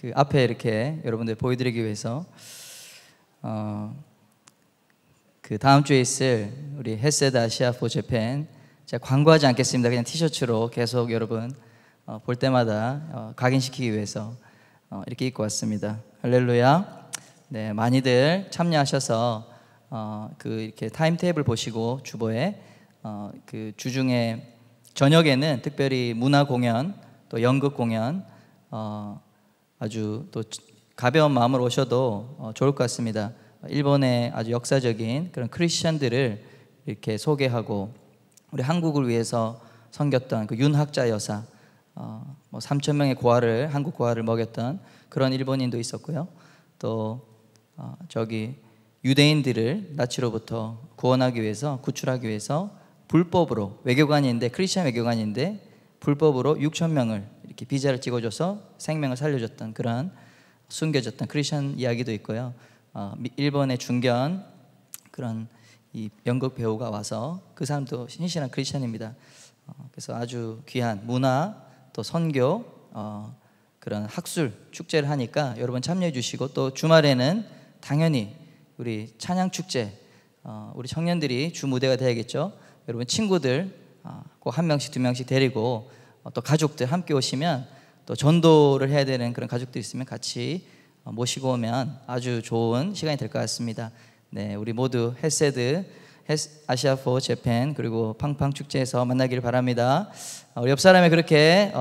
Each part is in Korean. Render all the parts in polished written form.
그 앞에 이렇게 여러분들 보여드리기 위해서 그 다음 주에 있을 우리 헤세드 아시아 포 재팬 제가 광고하지 않겠습니다. 그냥 티셔츠로 계속 여러분 볼 때마다 각인시키기 위해서 이렇게 입고 왔습니다. 할렐루야. 네, 많이들 참여하셔서 그 이렇게 타임테이블 보시고 주보에 그 주중에 저녁에는 특별히 문화 공연 또 연극 공연 아주 또 가벼운 마음으로 오셔도 좋을 것 같습니다. 일본의 아주 역사적인 그런 크리스천들을 이렇게 소개하고 우리 한국을 위해서 섬겼던 그 윤학자 여사, 3천 명의 고아를 한국 고아를 먹였던 그런 일본인도 있었고요. 또 저기 유대인들을 나치로부터 구원하기 위해서 구출하기 위해서 불법으로 외교관인데 크리스천 외교관인데 불법으로 6천 명을 이렇게 비자를 찍어줘서 생명을 살려줬던 그런 숨겨졌던 크리스천 이야기도 있고요. 일본의 중견 그런 이 연극 배우가 와서 그 사람도 신실한 크리스천입니다. 그래서 아주 귀한 문화 또 선교 그런 학술 축제를 하니까 여러분 참여해 주시고 또 주말에는 당연히 우리 찬양 축제 우리 청년들이 주 무대가 돼야겠죠. 여러분 친구들 꼭 한 명씩 두 명씩 데리고 또 가족들 함께 오시면 또 전도를 해야 되는 그런 가족들 있으면 같이 모시고 오면 아주 좋은 시간이 될 것 같습니다. 네, 우리 모두 헤세드 아시아 포 재팬 그리고 팡팡 축제에서 만나기를 바랍니다. 우리 옆 사람에 그렇게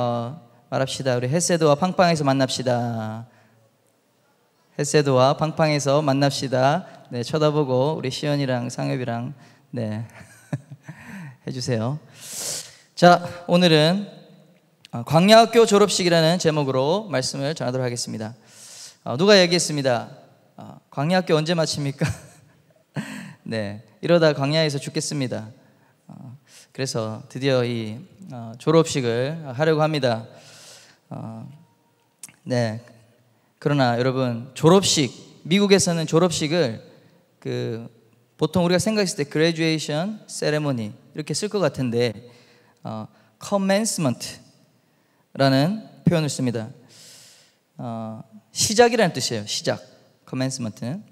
말합시다. 우리 헤세드와 팡팡에서 만납시다. 헤세드와 팡팡에서 만납시다. 네, 쳐다보고 우리 시연이랑 상엽이랑 네 해주세요. 자, 오늘은 광야학교 졸업식이라는 제목으로 말씀을 전하도록 하겠습니다. 누가 얘기했습니다. 광야학교 언제 마칩니까? 네, 이러다 광야에서 죽겠습니다. 그래서 드디어 이 졸업식을 하려고 합니다. 네, 그러나 여러분 졸업식, 미국에서는 졸업식을 보통 우리가 생각했을 때 graduation ceremony 이렇게 쓸 것 같은데 commencement라는 표현을 씁니다. 시작이라는 뜻이에요. 시작. commencement는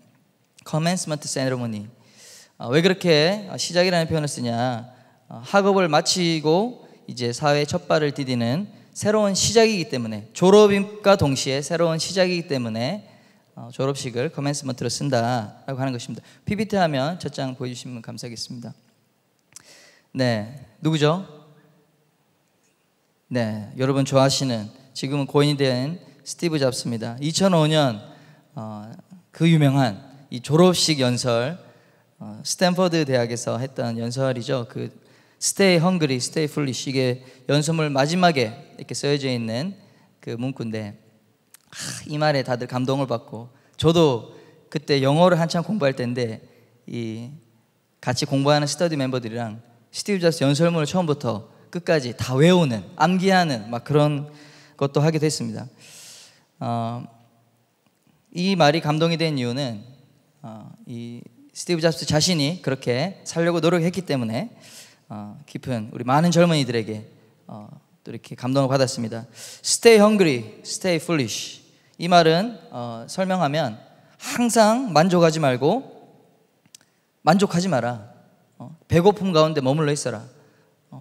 commencement ceremony. 왜 그렇게 시작이라는 표현을 쓰냐? 학업을 마치고 이제 사회에 첫 발을 디디는 새로운 시작이기 때문에 졸업과 동시에 새로운 시작이기 때문에 졸업식을 commencement로 쓴다라고 하는 것입니다. PPT 하면 첫 장 보여주시면 감사하겠습니다. 네, 누구죠? 네, 여러분 좋아하시는 지금은 고인이 된 스티브 잡스입니다. 2005년 그 유명한 이 졸업식 연설 스탠퍼드 대학에서 했던 연설이죠. 그 Stay hungry, stay foolish 이게 연설문 마지막에 이렇게 쓰여져 있는 그 문구인데 이 말에 다들 감동을 받고 저도 그때 영어를 한참 공부할 때인데 이 같이 공부하는 스터디 멤버들이랑 스티브 잡스 연설문을 처음부터 끝까지 다 외우는 암기하는 막 그런 것도 하게 됐습니다. 이 말이 감동이 된 이유는 이 스티브 잡스 자신이 그렇게 살려고 노력했기 때문에 깊은 우리 많은 젊은이들에게 또 이렇게 감동을 받았습니다. Stay hungry, stay foolish. 이 말은 설명하면 항상 만족하지 말고 만족하지 마라. 배고픔 가운데 머물러 있어라.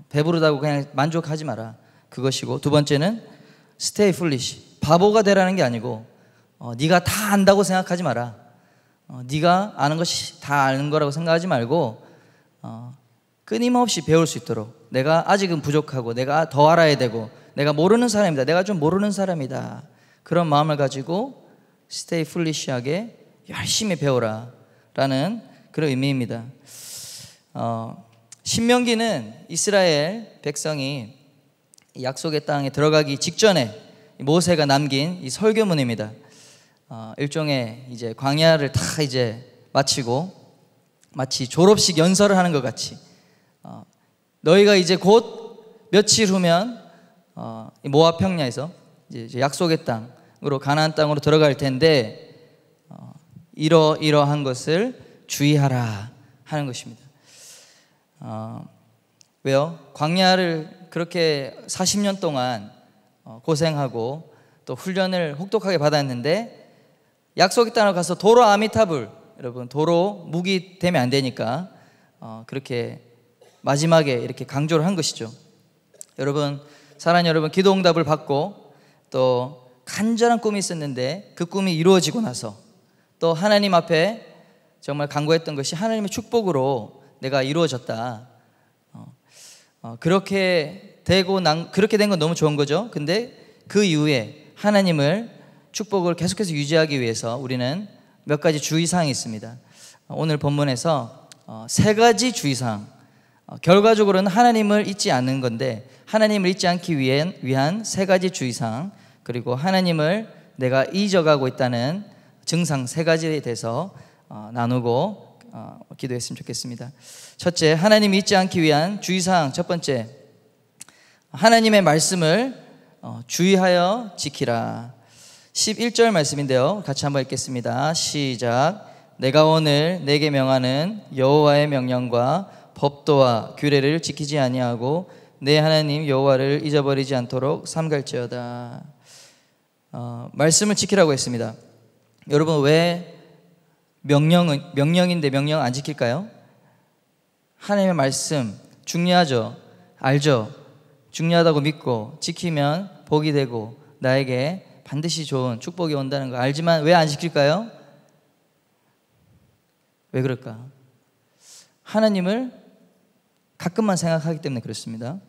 배부르다고 그냥 만족하지 마라. 그것이고 두 번째는 Stay foolish. 바보가 되라는 게 아니고 네가 다 안다고 생각하지 마라. 네가 아는 것이 다 아는 거라고 생각하지 말고 끊임없이 배울 수 있도록 내가 아직은 부족하고 내가 더 알아야 되고 내가 모르는 사람이다. 내가 좀 모르는 사람이다. 그런 마음을 가지고 stay foolish하게 열심히 배워라 라는 그런 의미입니다. 신명기는 이스라엘 백성이 약속의 땅에 들어가기 직전에 모세가 남긴 이 설교문입니다. 일종의 이제 광야를 다 이제 마치고 마치 졸업식 연설을 하는 것 같이 너희가 이제 곧 며칠 후면 모압 평야에서 이제 약속의 땅으로 가나안 땅으로 들어갈 텐데 이러한 것을 주의하라 하는 것입니다. 왜요? 광야를 그렇게 40년 동안 고생하고 또 훈련을 혹독하게 받았는데 약속의 땅을 가서 도로 아미타불, 여러분 도로 무기 되면 안 되니까 그렇게 마지막에 이렇게 강조를 한 것이죠. 여러분, 사랑하는 여러분, 기도 응답을 받고 또 간절한 꿈이 있었는데 그 꿈이 이루어지고 나서 또 하나님 앞에 정말 간구했던 것이 하나님의 축복으로 내가 이루어졌다. 그렇게 된 건 너무 좋은 거죠. 근데 그 이후에 하나님을 축복을 계속해서 유지하기 위해서 우리는 몇 가지 주의사항이 있습니다. 오늘 본문에서 세 가지 주의사항, 결과적으로는 하나님을 잊지 않는 건데 하나님을 잊지 않기 위한 세 가지 주의사항, 그리고 하나님을 내가 잊어가고 있다는 증상 세 가지에 대해서 나누고 기도했으면 좋겠습니다. 첫째, 하나님을 잊지 않기 위한 주의사항. 첫 번째, 하나님의 말씀을 주의하여 지키라. 11절 말씀인데요, 같이 한번 읽겠습니다. 시작. 내가 오늘 내게 명하는 여호와의 명령과 법도와 규례를 지키지 아니하고 내 하나님 여호와를 잊어버리지 않도록 삼갈지어다. 말씀을 지키라고 했습니다. 여러분, 왜 명령인데 명령 안 지킬까요? 하나님의 말씀 중요하죠. 알죠. 중요하다고 믿고 지키면 복이 되고 나에게 반드시 좋은 축복이 온다는 거 알지만 왜 안 지킬까요? 왜 그럴까? 하나님을 가끔만 생각하기 때문에 그렇습니다.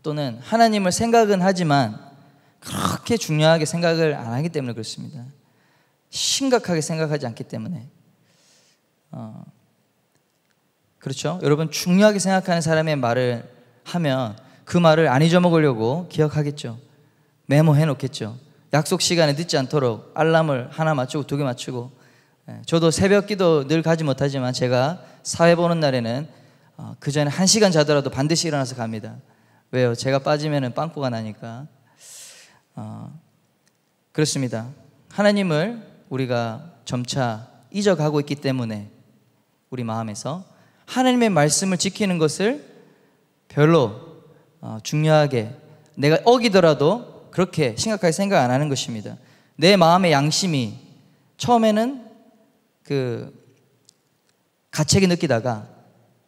또는 하나님을 생각은 하지만 그렇게 중요하게 생각을 안 하기 때문에 그렇습니다. 심각하게 생각하지 않기 때문에. 그렇죠? 여러분, 중요하게 생각하는 사람의 말을 하면 그 말을 안 잊어먹으려고 기억하겠죠. 메모해 놓겠죠. 약속 시간에 늦지 않도록 알람을 하나 맞추고 두 개 맞추고. 저도 새벽 기도 늘 가지 못하지만 제가 사회 보는 날에는 그 전에 1시간 자더라도 반드시 일어나서 갑니다. 왜요? 제가 빠지면 빵꾸가 나니까. 그렇습니다. 하나님을 우리가 점차 잊어가고 있기 때문에 우리 마음에서 하나님의 말씀을 지키는 것을 별로 중요하게, 내가 어기더라도 그렇게 심각하게 생각 안 하는 것입니다. 내 마음의 양심이 처음에는 가책이 느끼다가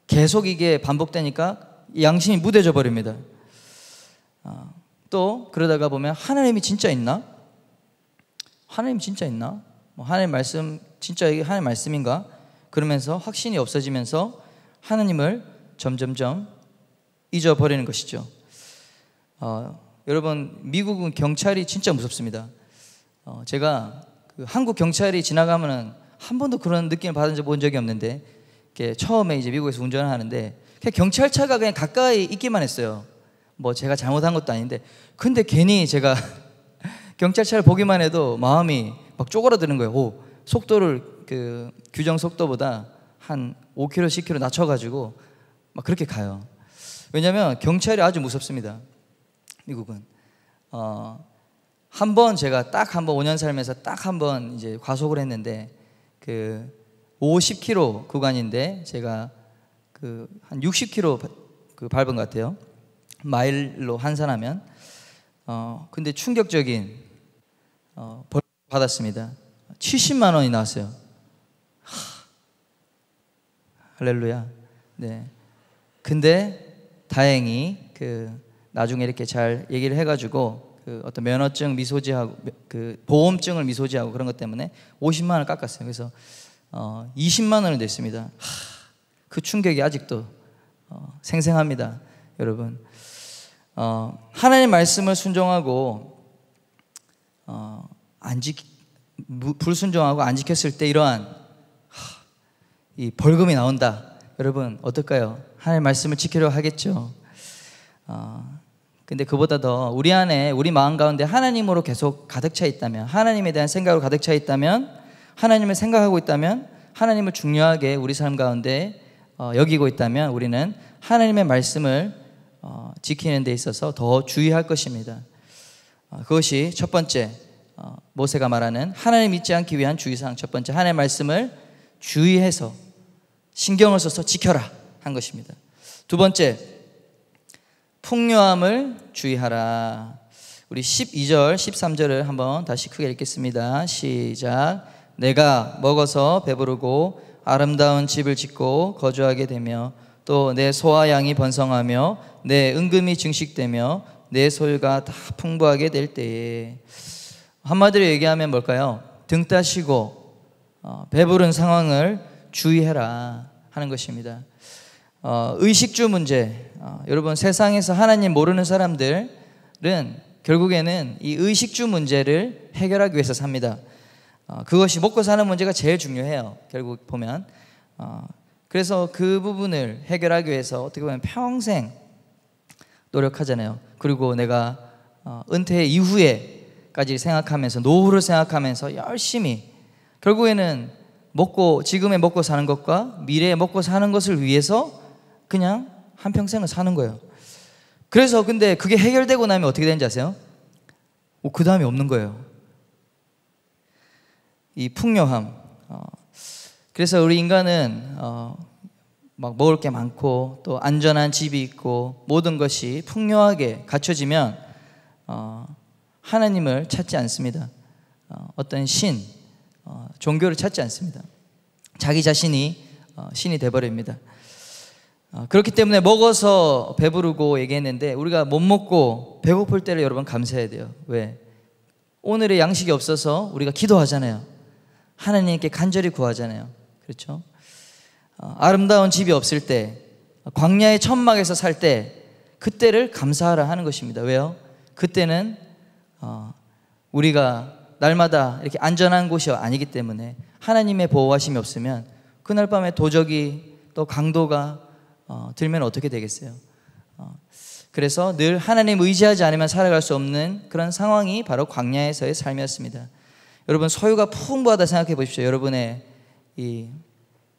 계속 이게 반복되니까 양심이 무뎌져 버립니다. 또 그러다가 보면 하나님이 진짜 있나? 하나님 진짜 있나? 하나님 말씀 진짜 이게 하나님 말씀인가? 그러면서 확신이 없어지면서 하나님을 점점점 잊어버리는 것이죠. 여러분, 미국은 경찰이 진짜 무섭습니다. 제가 한국 경찰이 지나가면은 한 번도 그런 느낌을 받은 본 적이 없는데, 처음에 이제 미국에서 운전을 하는데 그냥 경찰차가 그냥 가까이 있기만 했어요. 뭐 제가 잘못한 것도 아닌데, 근데 괜히 제가 경찰차를 보기만 해도 마음이 막 쪼그라드는 거예요. 속도를 규정 속도보다 한 5km, 10km 낮춰가지고 막 그렇게 가요. 왜냐하면 경찰이 아주 무섭습니다. 미국은. 한 번 제가 딱 한 번 5년 살면서 딱 한 번 이제 과속을 했는데 50km 구간인데 제가 한 60km 밟은 것 같아요. 마일로 환산하면. 근데 충격적인 벌 받았습니다. 70만 원이 나왔어요. 할렐루야. 네. 근데 다행히 나중에 이렇게 잘 얘기를 해가지고 어떤 면허증 미소지하고 보험증을 미소지하고 그런 것 때문에 50만 원을 깎았어요. 그래서 20만 원을 냈습니다. 그 충격이 아직도 생생합니다, 여러분. 하나님 말씀을 순종하고 불순종하고 안 지켰을 때 이러한 이 벌금이 나온다. 여러분 어떨까요? 하나님 말씀을 지키려고 하겠죠. 근데 그보다 더 우리 안에, 우리 마음 가운데 하나님으로 계속 가득 차 있다면, 하나님에 대한 생각으로 가득 차 있다면, 하나님을 생각하고 있다면, 하나님을 중요하게 우리 삶 가운데 여기고 있다면 우리는 하나님의 말씀을 지키는 데 있어서 더 주의할 것입니다. 그것이 첫 번째, 모세가 말하는 하나님 잊지 않기 위한 주의사항. 첫 번째, 하나님의 말씀을 주의해서 신경을 써서 지켜라 한 것입니다. 두 번째, 풍요함을 주의하라. 우리 12절, 13절을 한번 다시 크게 읽겠습니다. 시작. 내가 먹어서 배부르고 아름다운 집을 짓고 거주하게 되며 또 내 소와 양이 번성하며 내 은금이 증식되며 내 소유가 다 풍부하게 될 때에, 한마디로 얘기하면 뭘까요? 등 따시고 배부른 상황을 주의해라 하는 것입니다. 의식주 문제, 여러분 세상에서 하나님 모르는 사람들은 결국에는 이 의식주 문제를 해결하기 위해서 삽니다. 그것이 먹고 사는 문제가 제일 중요해요, 결국 보면. 그래서 그 부분을 해결하기 위해서 어떻게 보면 평생 노력하잖아요. 그리고 내가 은퇴 이후에까지 생각하면서, 노후를 생각하면서 열심히, 결국에는 지금에 먹고 사는 것과 미래에 먹고 사는 것을 위해서 그냥 한평생을 사는 거예요. 그래서 근데 그게 해결되고 나면 어떻게 되는지 아세요? 그 다음이 없는 거예요. 이 풍요함. 그래서 우리 인간은 막 먹을 게 많고 또 안전한 집이 있고 모든 것이 풍요하게 갖춰지면 하나님을 찾지 않습니다. 어떤 종교를 찾지 않습니다. 자기 자신이 신이 돼버립니다. 그렇기 때문에 먹어서 배부르고 얘기했는데, 우리가 못 먹고 배고플 때를 여러분 감사해야 돼요. 왜? 오늘의 양식이 없어서 우리가 기도하잖아요. 하나님께 간절히 구하잖아요. 그렇죠? 아름다운 집이 없을 때, 광야의 천막에서 살 때, 그때를 감사하라 하는 것입니다. 왜요? 그때는 우리가 날마다 이렇게 안전한 곳이 아니기 때문에, 하나님의 보호하심이 없으면 그날 밤에 도적이 또 강도가 들면 어떻게 되겠어요? 그래서 늘 하나님 의지하지 않으면 살아갈 수 없는 그런 상황이 바로 광야에서의 삶이었습니다. 여러분, 소유가 풍부하다 생각해 보십시오. 여러분의 이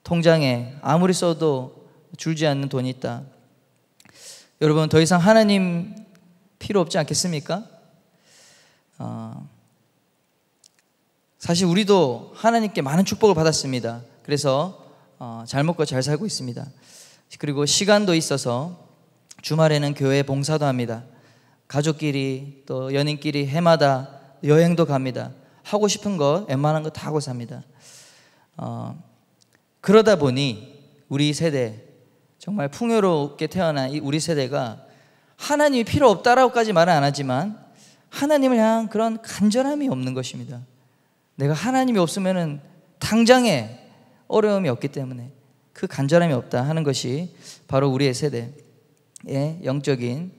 통장에 아무리 써도 줄지 않는 돈이 있다. 여러분, 더 이상 하나님 필요 없지 않겠습니까? 사실 우리도 하나님께 많은 축복을 받았습니다. 그래서 잘 먹고 잘 살고 있습니다. 그리고 시간도 있어서 주말에는 교회 봉사도 합니다. 가족끼리 또 연인끼리 해마다 여행도 갑니다. 하고 싶은 것, 웬만한 거 다 하고 삽니다. 그러다 보니 우리 세대, 정말 풍요롭게 태어난 우리 세대가 하나님이 필요 없다라고까지 말은 안 하지만 하나님을 향한 그런 간절함이 없는 것입니다. 내가 하나님이 없으면은 당장에 어려움이 없기 때문에 그 간절함이 없다 하는 것이 바로 우리의 세대의 영적인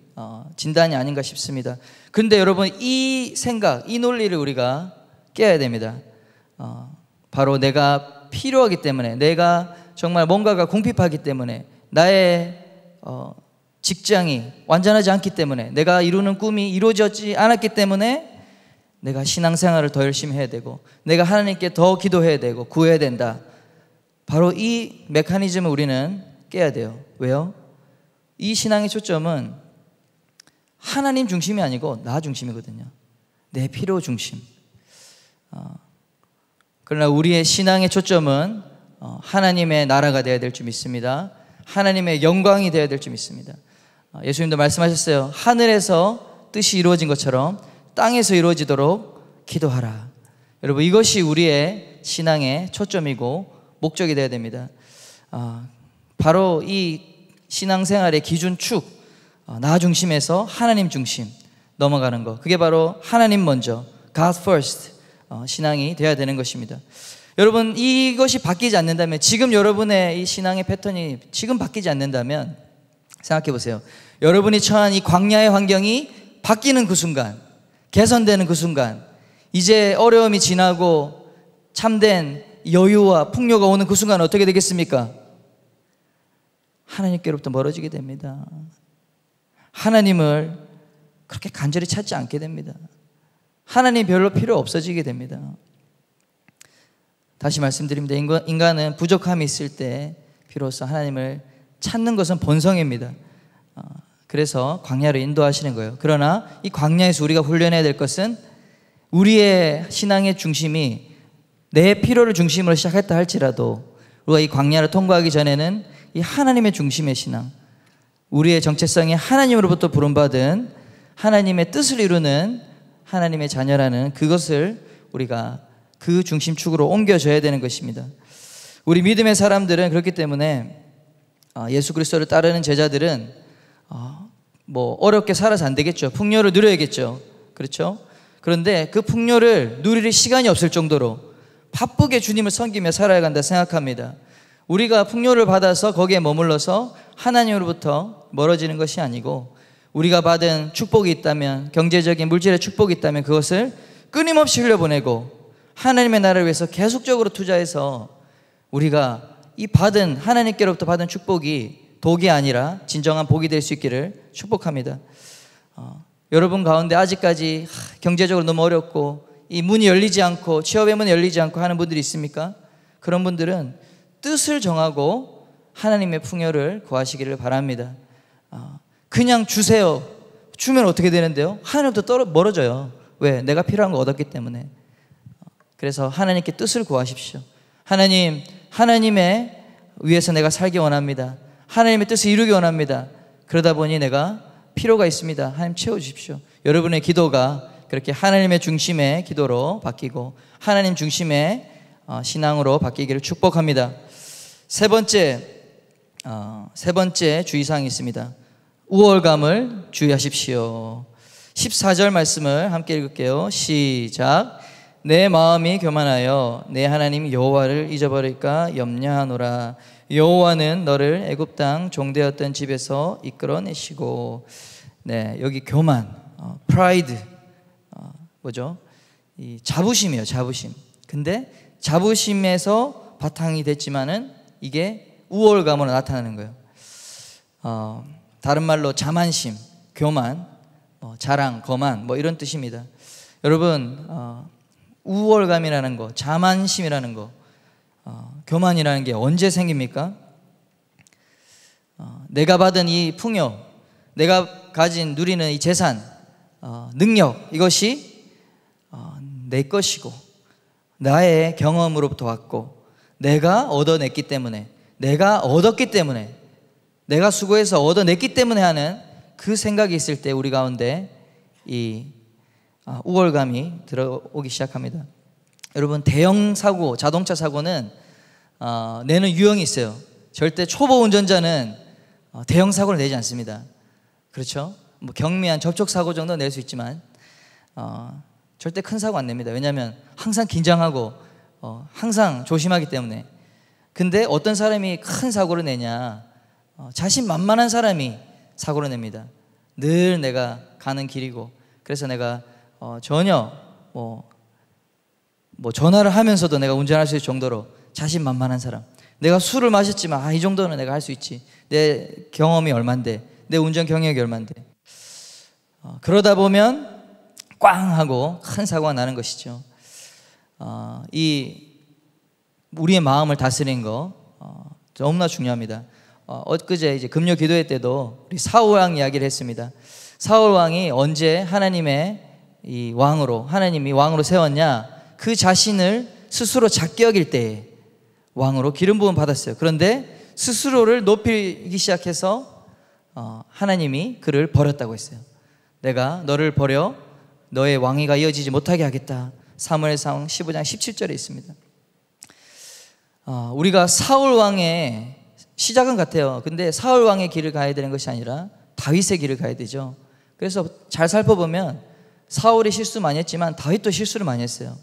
진단이 아닌가 싶습니다. 그런데 여러분, 이 생각, 이 논리를 우리가 깨야 됩니다. 바로 내가 필요하기 때문에, 내가 정말 뭔가가 궁핍하기 때문에, 나의 직장이 완전하지 않기 때문에, 내가 이루는 꿈이 이루어지지 않았기 때문에 내가 신앙생활을 더 열심히 해야 되고, 내가 하나님께 더 기도해야 되고 구해야 된다. 바로 이 메커니즘을 우리는 깨야 돼요. 왜요? 이 신앙의 초점은 하나님 중심이 아니고 나 중심이거든요. 내 필요 중심. 그러나 우리의 신앙의 초점은 하나님의 나라가 되어야 될 줄 믿습니다. 하나님의 영광이 되어야 될 줄 믿습니다. 예수님도 말씀하셨어요. 하늘에서 뜻이 이루어진 것처럼 땅에서 이루어지도록 기도하라. 여러분, 이것이 우리의 신앙의 초점이고 목적이 되어야 됩니다. 바로 이 신앙생활의 기준축, 나 중심에서 하나님 중심 넘어가는 것, 그게 바로 하나님 먼저, God first 신앙이 되어야 되는 것입니다. 여러분, 이것이 바뀌지 않는다면, 지금 여러분의 이 신앙의 패턴이 지금 바뀌지 않는다면 생각해 보세요. 여러분이 처한 이 광야의 환경이 바뀌는 그 순간, 개선되는 그 순간, 이제 어려움이 지나고 참된 여유와 풍요가 오는 그 순간 어떻게 되겠습니까? 하나님께로부터 멀어지게 됩니다. 하나님을 그렇게 간절히 찾지 않게 됩니다. 하나님 별로 필요 없어지게 됩니다. 다시 말씀드립니다. 인간은 부족함이 있을 때 비로소 하나님을 찾는 것은 본성입니다. 그래서 광야로 인도하시는 거예요. 그러나 이 광야에서 우리가 훈련해야 될 것은, 우리의 신앙의 중심이 내 필요를 중심으로 시작했다 할지라도 우리가 이 광야를 통과하기 전에는 이 하나님의 중심의 신앙, 우리의 정체성이 하나님으로부터 부름받은 하나님의 뜻을 이루는 하나님의 자녀라는 그것을 우리가 그 중심축으로 옮겨줘야 되는 것입니다. 우리 믿음의 사람들은 그렇기 때문에 예수 그리스도를 따르는 제자들은 뭐 어렵게 살아서 안 되겠죠. 풍요를 누려야겠죠. 그렇죠? 그런데 그 풍요를 누릴 시간이 없을 정도로 바쁘게 주님을 섬기며 살아야 한다 생각합니다. 우리가 풍요를 받아서 거기에 머물러서 하나님으로부터 멀어지는 것이 아니고, 우리가 받은 축복이 있다면, 경제적인 물질의 축복이 있다면 그것을 끊임없이 흘려보내고 하나님의 나라를 위해서 계속적으로 투자해서 우리가 이 하나님께로부터 받은 축복이 독이 아니라 진정한 복이 될 수 있기를 축복합니다. 여러분 가운데 아직까지 경제적으로 너무 어렵고 이 문이 열리지 않고, 취업의 문이 열리지 않고 하는 분들이 있습니까? 그런 분들은 뜻을 정하고 하나님의 풍요를 구하시기를 바랍니다. 그냥 주세요. 주면 어떻게 되는데요? 하나님부터 멀어져요. 왜? 내가 필요한 거 얻었기 때문에. 그래서 하나님께 뜻을 구하십시오. 하나님의 위해서 내가 살기 원합니다. 하나님의 뜻을 이루기 원합니다. 그러다 보니 내가 필요가 있습니다. 하나님 채워주십시오. 여러분의 기도가 그렇게 하나님의 중심의 기도로 바뀌고 하나님 중심의 신앙으로 바뀌기를 축복합니다. 세 번째 주의사항이 있습니다. 우월감을 주의하십시오. 14절 말씀을 함께 읽을게요. 시작. 내 마음이 교만하여 내 하나님 여호와를 잊어버릴까 염려하노라. 여호와는 너를 애굽 땅 종되었던 집에서 이끌어내시고. 네, 여기 교만, 프라이드, 뭐죠? 이 자부심이에요, 자부심. 근데 자부심에서 바탕이 됐지만은 이게 우월감으로 나타나는 거예요. 다른 말로 자만심, 교만, 자랑, 거만, 이런 뜻입니다. 여러분, 우월감이라는 거, 자만심이라는 거, 교만이라는 게 언제 생깁니까? 내가 받은 이 풍요, 내가 누리는 이 재산, 능력, 이것이 내 것이고 나의 경험으로부터 왔고 내가 얻어냈기 때문에, 내가 얻었기 때문에, 내가 수고해서 얻어냈기 때문에 하는 그 생각이 있을 때 우리 가운데 이 우월감이 들어오기 시작합니다. 여러분, 대형 사고, 자동차 사고는 내는 유형이 있어요. 절대 초보 운전자는 대형 사고를 내지 않습니다. 그렇죠? 경미한 접촉 사고 정도 낼 수 있지만 절대 큰 사고 안 냅니다. 왜냐하면 항상 긴장하고 항상 조심하기 때문에. 근데 어떤 사람이 큰 사고를 내냐? 자신만만한 사람이 사고를 냅니다. 늘 내가 가는 길이고, 그래서 내가 전혀 전화를 하면서도 내가 운전할 수 있을 정도로 자신만만한 사람. 내가 술을 마셨지만 이 정도는 내가 할 수 있지. 내 경험이 얼만데, 내 운전 경력이 얼만데. 그러다 보면 꽝 하고 큰 사고가 나는 것이죠. 우리의 마음을 다스리는 거 너무나 중요합니다. 엊그제 이제 금요 기도회 때도 우리 사울 왕 이야기를 했습니다. 사울 왕이 언제 하나님의 이 왕으로, 하나님이 왕으로 세웠냐? 그 자신을 스스로 작게 여길 때에 왕으로 기름 부음 받았어요. 그런데 스스로를 높이기 시작해서 하나님이 그를 버렸다고 했어요. 내가 너를 버려 너의 왕위가 이어지지 못하게 하겠다. 사무엘상 15장 17절에 있습니다. 우리가 사울 왕의 시작은 같아요. 근데 사울 왕의 길을 가야 되는 것이 아니라 다윗의 길을 가야 되죠. 그래서 잘 살펴보면 사울이 실수 많이 했지만 다윗도 실수를 많이 했어요.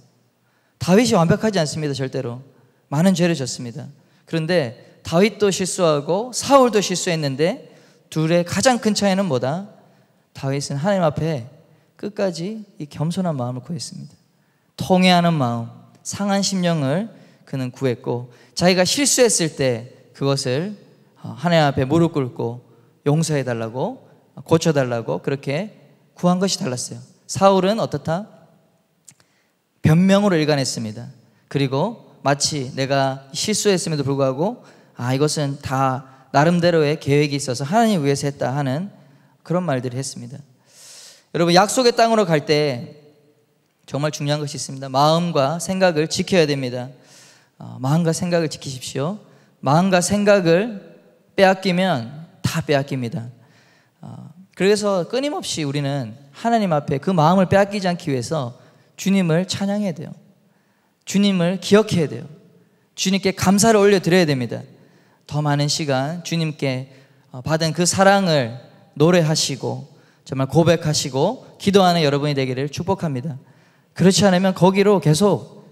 다윗이 완벽하지 않습니다. 절대로. 많은 죄를 졌습니다. 그런데 다윗도 실수하고 사울도 실수했는데 둘의 가장 큰 차이는 뭐다? 다윗은 하나님 앞에 끝까지 이 겸손한 마음을 구했습니다. 통회하는 마음, 상한 심령을 그는 구했고, 자기가 실수했을 때 그것을 하나님 앞에 무릎 꿇고 용서해달라고, 고쳐달라고 그렇게 구한 것이 달랐어요. 사울은 어떻다? 변명으로 일관했습니다. 그리고 마치 내가 실수했음에도 불구하고 이것은 다 나름대로의 계획이 있어서 하나님 위해서 했다 하는 그런 말들을 했습니다. 여러분, 약속의 땅으로 갈 때 정말 중요한 것이 있습니다. 마음과 생각을 지켜야 됩니다. 마음과 생각을 지키십시오. 마음과 생각을 빼앗기면 다 빼앗깁니다. 그래서 끊임없이 우리는 하나님 앞에 그 마음을 빼앗기지 않기 위해서 주님을 찬양해야 돼요. 주님을 기억해야 돼요. 주님께 감사를 올려드려야 됩니다. 더 많은 시간 주님께 받은 그 사랑을 노래하시고 정말 고백하시고 기도하는 여러분이 되기를 축복합니다. 그렇지 않으면 거기로 계속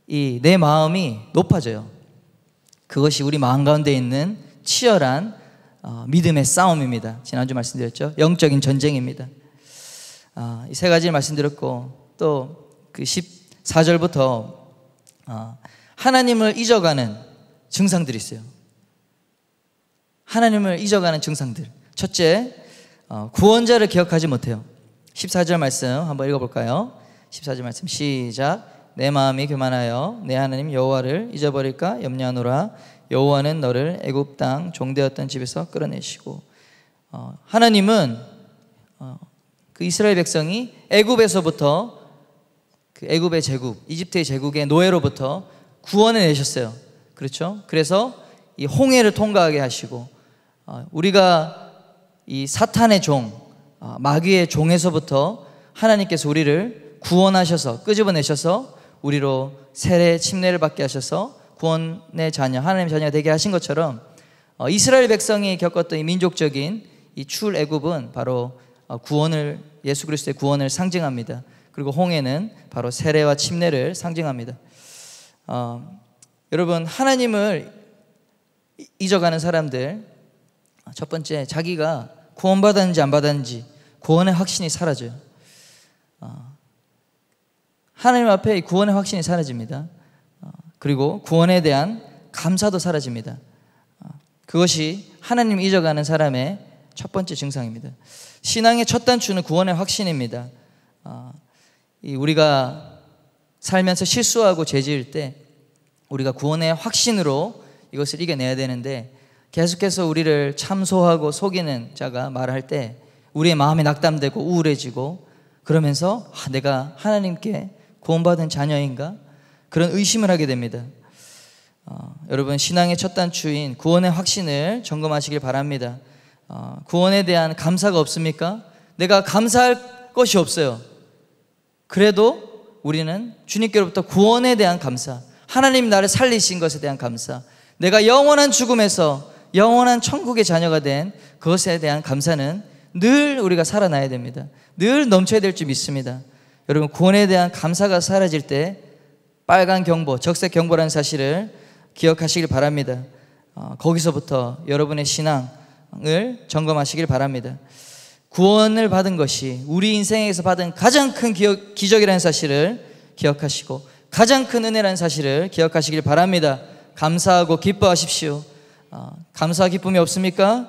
내 마음이 높아져요. 그것이 우리 마음 가운데 있는 치열한 믿음의 싸움입니다. 지난주 말씀드렸죠. 영적인 전쟁입니다. 이 세 가지를 말씀드렸고 또 그 14절부터 하나님을 잊어가는 증상들이 있어요. 하나님을 잊어가는 증상들. 첫째, 구원자를 기억하지 못해요. 14절 말씀 한번 읽어볼까요? 14절 말씀 시작. 내 마음이 교만하여 내 하나님 여호와를 잊어버릴까 염려하노라. 여호와는 너를 애굽 땅 종되었던 집에서 끌어내시고. 하나님은 그 이스라엘 백성이 애굽에서부터 그 애굽의 제국, 이집트의 제국의 노예로부터 구원해 내셨어요. 그렇죠? 그래서 이 홍해를 통과하게 하시고 우리가 이 사탄의 종, 마귀의 종에서부터 하나님께서 우리를 구원하셔서 끄집어내셔서 우리로 세례 침례를 받게 하셔서 구원의 자녀, 하나님의 자녀가 되게 하신 것처럼 이스라엘 백성이 겪었던 이 민족적인 이 출애굽은 바로 구원을, 예수 그리스도의 구원을 상징합니다. 그리고 홍해는 바로 세례와 침례를 상징합니다. 여러분, 하나님을 잊어가는 사람들, 첫 번째, 자기가 구원받았는지 안 받았는지 구원의 확신이 사라져요. 하나님 앞에 구원의 확신이 사라집니다. 그리고 구원에 대한 감사도 사라집니다. 그것이 하나님을 잊어가는 사람의 첫 번째 증상입니다. 신앙의 첫 단추는 구원의 확신입니다. 우리가 살면서 실수하고 죄지을 때 우리가 구원의 확신으로 이것을 이겨내야 되는데 계속해서 우리를 참소하고 속이는 자가 말할 때 우리의 마음이 낙담되고 우울해지고 그러면서 내가 하나님께 구원받은 자녀인가? 그런 의심을 하게 됩니다. 여러분, 신앙의 첫 단추인 구원의 확신을 점검하시길 바랍니다. 구원에 대한 감사가 없습니까? 내가 감사할 것이 없어요. 그래도 우리는 주님께로부터 구원에 대한 감사, 하나님 나를 살리신 것에 대한 감사, 내가 영원한 죽음에서 영원한 천국의 자녀가 된 그것에 대한 감사는 늘 우리가 살아나야 됩니다. 늘 넘쳐야 될 줄 믿습니다. 여러분, 구원에 대한 감사가 사라질 때 빨간 경보, 적색 경보라는 사실을 기억하시길 바랍니다. 거기서부터 여러분의 신앙을 점검하시길 바랍니다. 구원을 받은 것이 우리 인생에서 받은 가장 큰 기적이라는 사실을 기억하시고 가장 큰 은혜라는 사실을 기억하시길 바랍니다. 감사하고 기뻐하십시오. 감사와 기쁨이 없습니까?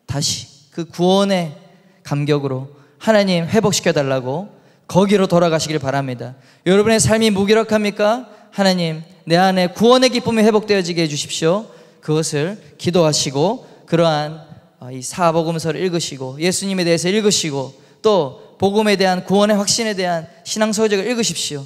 다시 그 구원의 감격으로 하나님 회복시켜달라고 거기로 돌아가시길 바랍니다. 여러분의 삶이 무기력합니까? 하나님, 내 안에 구원의 기쁨이 회복되어지게 해주십시오. 그것을 기도하시고 그러한 이 사복음서를 읽으시고 예수님에 대해서 읽으시고 또 복음에 대한 구원의 확신에 대한 신앙서적을 읽으십시오.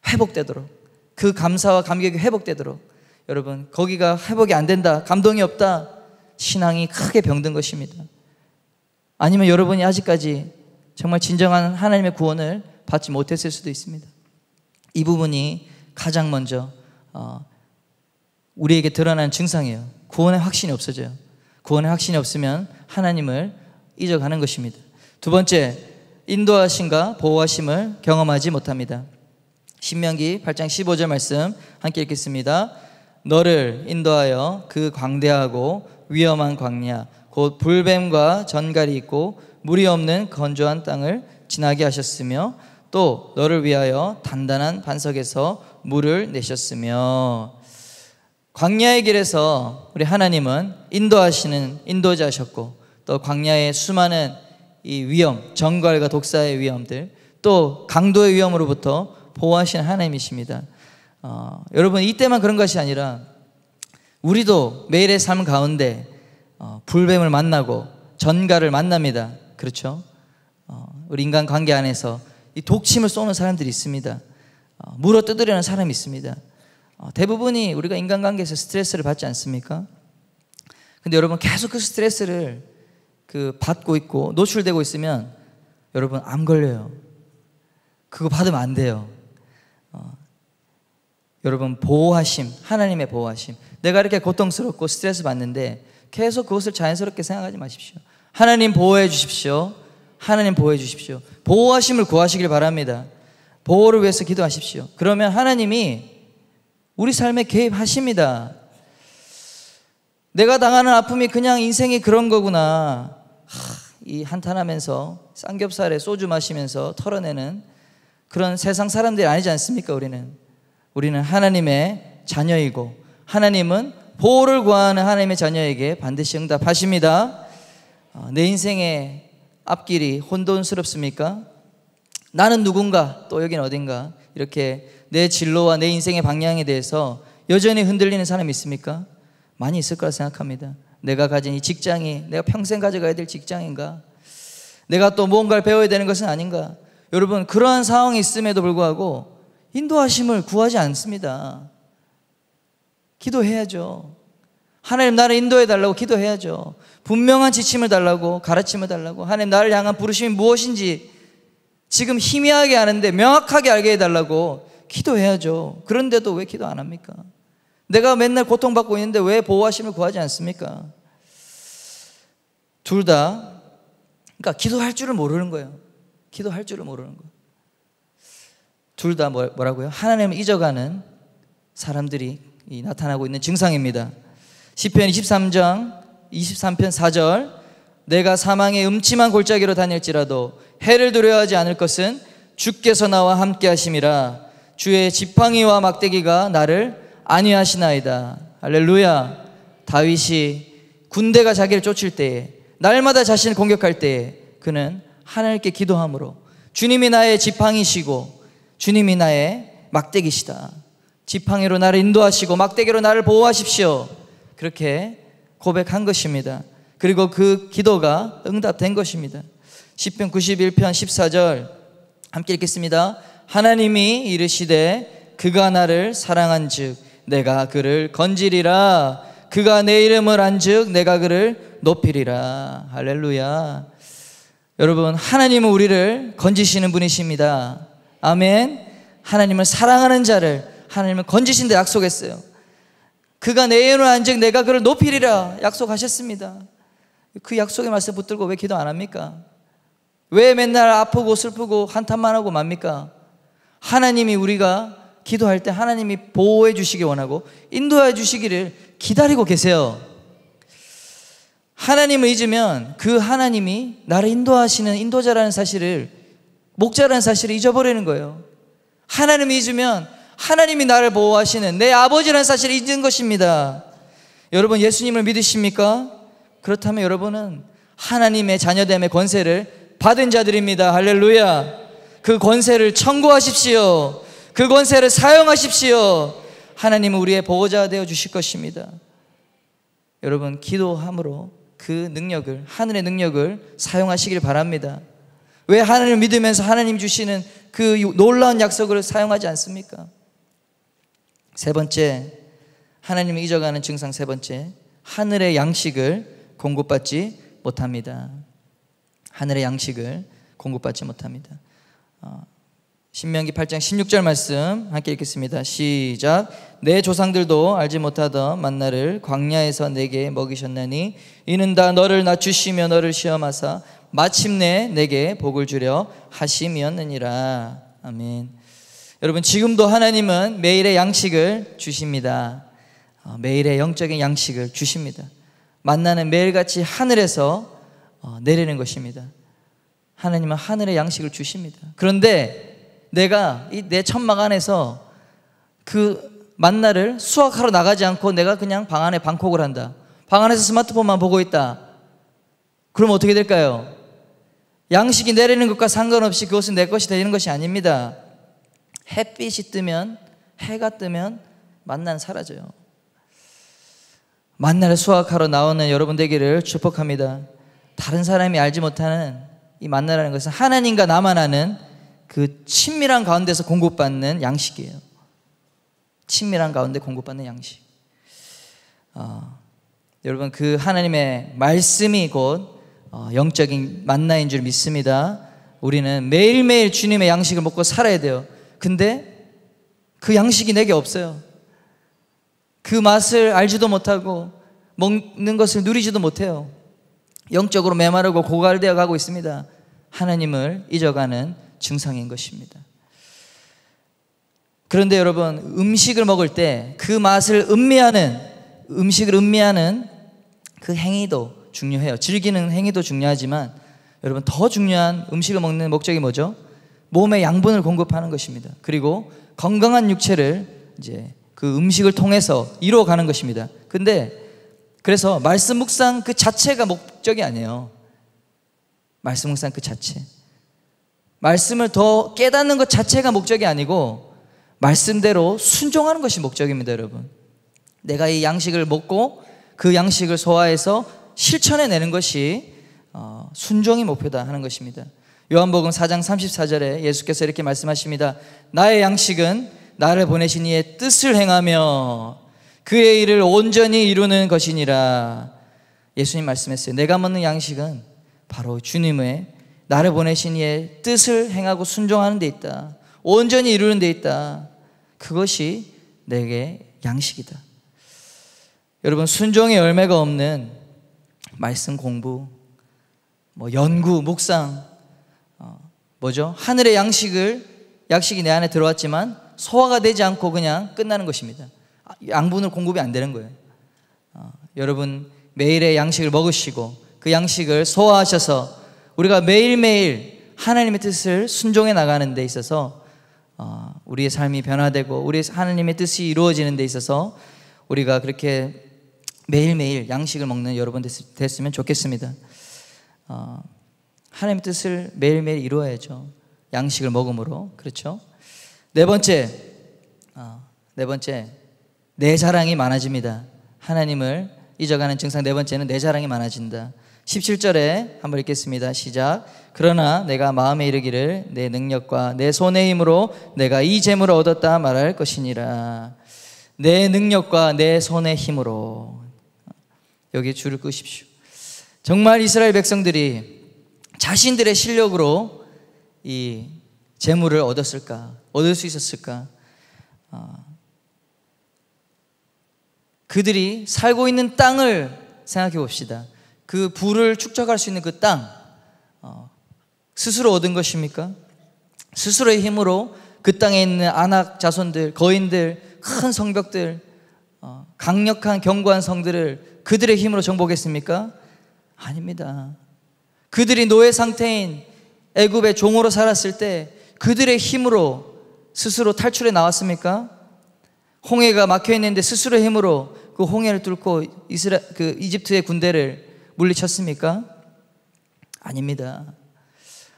회복되도록, 그 감사와 감격이 회복되도록. 여러분, 거기가 회복이 안 된다, 감동이 없다, 신앙이 크게 병든 것입니다. 아니면 여러분이 아직까지 정말 진정한 하나님의 구원을 받지 못했을 수도 있습니다. 이 부분이 가장 먼저 우리에게 드러나는 증상이에요. 구원의 확신이 없어져요. 구원의 확신이 없으면 하나님을 잊어가는 것입니다. 두 번째, 인도하심과 보호하심을 경험하지 못합니다. 신명기 8장 15절 말씀 함께 읽겠습니다. 너를 인도하여 그 광대하고 위험한 광야 곧 불뱀과 전갈이 있고 물이 없는 건조한 땅을 지나게 하셨으며 또 너를 위하여 단단한 반석에서 물을 내셨으며. 광야의 길에서 우리 하나님은 인도하시는 인도자셨고 또 광야의 수많은 이 위험, 전갈과 독사의 위험들 또 강도의 위험으로부터 보호하시는 하나님이십니다. 여러분, 이때만 그런 것이 아니라 우리도 매일의 삶 가운데 불뱀을 만나고 전갈을 만납니다. 그렇죠? 우리 인간 관계 안에서 이 독침을 쏘는 사람들이 있습니다. 물어 뜯으려는 사람이 있습니다. 대부분이 우리가 인간관계에서 스트레스를 받지 않습니까? 근데 여러분, 계속 그 스트레스를 받고 있고 노출되고 있으면 여러분 암 걸려요. 그거 받으면 안 돼요. 여러분 보호하심, 하나님의 보호하심. 내가 이렇게 고통스럽고 스트레스 받는데 계속 그것을 자연스럽게 생각하지 마십시오. 하나님 보호해 주십시오. 하나님 보호해 주십시오. 보호하심을 구하시길 바랍니다. 보호를 위해서 기도하십시오. 그러면 하나님이 우리 삶에 개입하십니다. 내가 당하는 아픔이 그냥 인생이 그런 거구나. 이 한탄하면서 삼겹살에 소주 마시면서 털어내는 그런 세상 사람들이 아니지 않습니까? 우리는 하나님의 자녀이고 하나님은 보호를 구하는 하나님의 자녀에게 반드시 응답하십니다. 내 인생의 앞길이 혼돈스럽습니까? 나는 누군가, 또 여긴 어딘가, 이렇게 내 진로와 내 인생의 방향에 대해서 여전히 흔들리는 사람이 있습니까? 많이 있을 거라 생각합니다. 내가 가진 이 직장이 내가 평생 가져가야 될 직장인가? 내가 또 무언가를 배워야 되는 것은 아닌가? 여러분, 그러한 상황이 있음에도 불구하고 인도하심을 구하지 않습니다. 기도해야죠. 하나님 나를 인도해 달라고 기도해야죠. 분명한 지침을 달라고, 가르침을 달라고, 하나님 나를 향한 부르심이 무엇인지 지금 희미하게 아는데 명확하게 알게 해달라고 기도해야죠. 그런데도 왜 기도 안 합니까? 내가 맨날 고통받고 있는데 왜 보호하심을 구하지 않습니까? 둘 다, 그러니까 기도할 줄을 모르는 거예요. 기도할 줄을 모르는 거예요. 둘 다 뭐라고요? 하나님을 잊어가는 사람들이 나타나고 있는 증상입니다. 시편 23장 23편 4절, 내가 사망의 음침한 골짜기로 다닐지라도 해를 두려워하지 않을 것은 주께서 나와 함께 하심이라. 주의 지팡이와 막대기가 나를 안위하시나이다. 할렐루야. 다윗이 군대가 자기를 쫓을 때에, 날마다 자신을 공격할 때에 그는 하나님께 기도함으로 주님이 나의 지팡이시고 주님이 나의 막대기시다. 지팡이로 나를 인도하시고 막대기로 나를 보호하십시오. 그렇게 고백한 것입니다. 그리고 그 기도가 응답된 것입니다. 시편 91편 14절 함께 읽겠습니다. 하나님이 이르시되 그가 나를 사랑한즉 내가 그를 건지리라. 그가 내 이름을 안즉 내가 그를 높이리라. 할렐루야. 여러분, 하나님은 우리를 건지시는 분이십니다. 아멘. 하나님은 사랑하는 자를 하나님은 건지신다 약속했어요. 그가 내 이름을 안즉 내가 그를 높이리라 약속하셨습니다. 그 약속의 말씀 붙들고 왜 기도 안 합니까? 왜 맨날 아프고 슬프고 한탄만 하고 맙니까? 하나님이 우리가 기도할 때 하나님이 보호해 주시기 원하고 인도해 주시기를 기다리고 계세요. 하나님을 잊으면 그 하나님이 나를 인도하시는 인도자라는 사실을, 목자라는 사실을 잊어버리는 거예요. 하나님을 잊으면 하나님이 나를 보호하시는 내 아버지라는 사실을 잊은 것입니다. 여러분, 예수님을 믿으십니까? 그렇다면 여러분은 하나님의 자녀됨의 권세를 받은 자들입니다. 할렐루야. 그 권세를 청구하십시오. 그 권세를 사용하십시오. 하나님은 우리의 보호자 되어 주실 것입니다. 여러분, 기도함으로 그 능력을, 하늘의 능력을 사용하시길 바랍니다. 왜 하나님을 믿으면서 하나님 주시는 그 놀라운 약속을 사용하지 않습니까? 세 번째, 하나님을 잊어가는 증상 세 번째, 하늘의 양식을 공급받지 못합니다. 하늘의 양식을 공급받지 못합니다. 신명기 8장 16절 말씀 함께 읽겠습니다. 시작. 내 조상들도 알지 못하던 만나를 광야에서 내게 먹이셨나니 이는 다 너를 낮추시며 너를 시험하사 마침내 내게 복을 주려 하심이었느니라. 아멘. 여러분, 지금도 하나님은 매일의 양식을 주십니다. 매일의 영적인 양식을 주십니다. 만나는 매일같이 하늘에서 내리는 것입니다. 하나님은 하늘의 양식을 주십니다. 그런데 내가 내 천막 안에서 그 만나를 수확하러 나가지 않고 내가 그냥 방 안에 방콕을 한다. 방 안에서 스마트폰만 보고 있다. 그럼 어떻게 될까요? 양식이 내리는 것과 상관없이 그것은 내 것이 되는 것이 아닙니다. 햇빛이 뜨면, 해가 뜨면 만나는 사라져요. 만나를 수확하러 나오는 여러분 되기를 축복합니다. 다른 사람이 알지 못하는 이 만나라는 것은 하나님과 나만 아는 그 친밀한 가운데서 공급받는 양식이에요. 친밀한 가운데 공급받는 양식. 여러분, 그 하나님의 말씀이 곧 영적인 만나인 줄 믿습니다. 우리는 매일매일 주님의 양식을 먹고 살아야 돼요. 근데 그 양식이 내게 없어요. 그 맛을 알지도 못하고 먹는 것을 누리지도 못해요. 영적으로 메마르고 고갈되어 가고 있습니다. 하나님을 잊어가는 증상인 것입니다. 그런데 여러분, 음식을 먹을 때 그 맛을 음식을 음미하는 그 행위도 중요해요. 즐기는 행위도 중요하지만 여러분, 더 중요한 음식을 먹는 목적이 뭐죠? 몸에 양분을 공급하는 것입니다. 그리고 건강한 육체를 이제 그 음식을 통해서 이루어가는 것입니다. 그래서 말씀 묵상 그 자체가 목적이 아니에요. 말씀 묵상 그 자체, 말씀을 더 깨닫는 것 자체가 목적이 아니고 말씀대로 순종하는 것이 목적입니다. 여러분, 내가 이 양식을 먹고 그 양식을 소화해서 실천해내는 것이 순종이 목표다 하는 것입니다. 요한복음 4장 34절에 예수께서 이렇게 말씀하십니다. 나의 양식은 나를 보내신 이의 뜻을 행하며 그의 일을 온전히 이루는 것이니라. 예수님 말씀했어요. 내가 먹는 양식은 바로 주님의, 나를 보내신 이의 뜻을 행하고 순종하는 데 있다. 온전히 이루는 데 있다. 그것이 내게 양식이다. 여러분, 순종의 열매가 없는 말씀 공부, 연구, 묵상, 하늘의 양식이 내 안에 들어왔지만 소화가 되지 않고 그냥 끝나는 것입니다. 양분을 공급이 안 되는 거예요. 여러분, 매일의 양식을 먹으시고 그 양식을 소화하셔서 우리가 매일매일 하나님의 뜻을 순종해 나가는 데 있어서 우리의 삶이 변화되고 우리 하나님의 뜻이 이루어지는 데 있어서 우리가 그렇게 매일매일 양식을 먹는 여러분 됐으면 좋겠습니다. 하나님의 뜻을 매일매일 이루어야죠. 양식을 먹음으로. 그렇죠? 네 번째, 내 자랑이 많아집니다. 하나님을 잊어가는 증상 네 번째는 내 자랑이 많아진다. 17절에 한번 읽겠습니다. 시작. 그러나 내가 마음에 이르기를 내 능력과 내 손의 힘으로 내가 이 재물을 얻었다 말할 것이니라. 내 능력과 내 손의 힘으로. 여기에 줄을 끄십시오. 정말 이스라엘 백성들이 자신들의 실력으로 이 재물을 얻을 수 있었을까? 그들이 살고 있는 땅을 생각해 봅시다. 그 부를 축적할 수 있는 그 땅, 스스로 얻은 것입니까? 스스로의 힘으로 그 땅에 있는 안악 자손들, 거인들, 큰 성벽들, 강력한 견고한 성들을 그들의 힘으로 정복했습니까? 아닙니다. 그들이 노예 상태인 애굽의 종으로 살았을 때 그들의 힘으로 스스로 탈출해 나왔습니까? 홍해가 막혀 있는데 스스로의 힘으로 그 홍해를 뚫고 이집트의 군대를 물리쳤습니까? 아닙니다.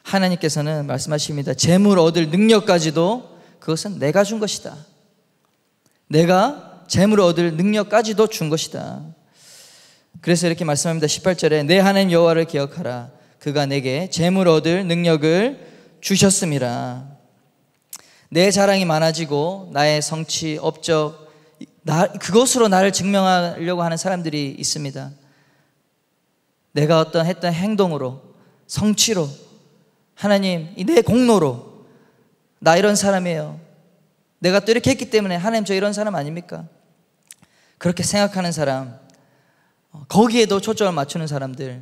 하나님께서는 말씀하십니다. 재물 얻을 능력까지도 그것은 내가 준 것이다. 내가 재물을 얻을 능력까지도 준 것이다. 그래서 이렇게 말씀합니다. 18절에 내 하나님 여호와를 기억하라. 그가 내게 재물 얻을 능력을 주셨음이라. 내 자랑이 많아지고 나의 성취, 업적, 그것으로 나를 증명하려고 하는 사람들이 있습니다. 내가 했던 행동으로, 성취로, 하나님, 내 공로로 나 이런 사람이에요. 내가 또 이렇게 했기 때문에 하나님 저 이런 사람 아닙니까? 그렇게 생각하는 사람, 거기에도 초점을 맞추는 사람들,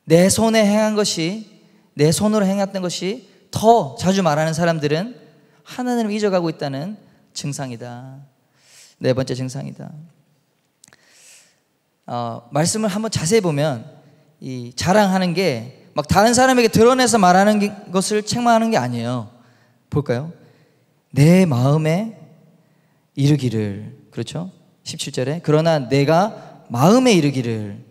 내 손에 행한 것이, 내 손으로 행했던 것이 더 자주 말하는 사람들은 하나님을 잊어가고 있다는 증상이다. 네 번째 증상이다. 말씀을 한번 자세히 보면 이 자랑하는 게 막 다른 사람에게 드러내서 말하는 것을 책망하는 게 아니에요. 볼까요? 내 마음에 이르기를. 그렇죠? 17절에 그러나 내가 마음에 이르기를.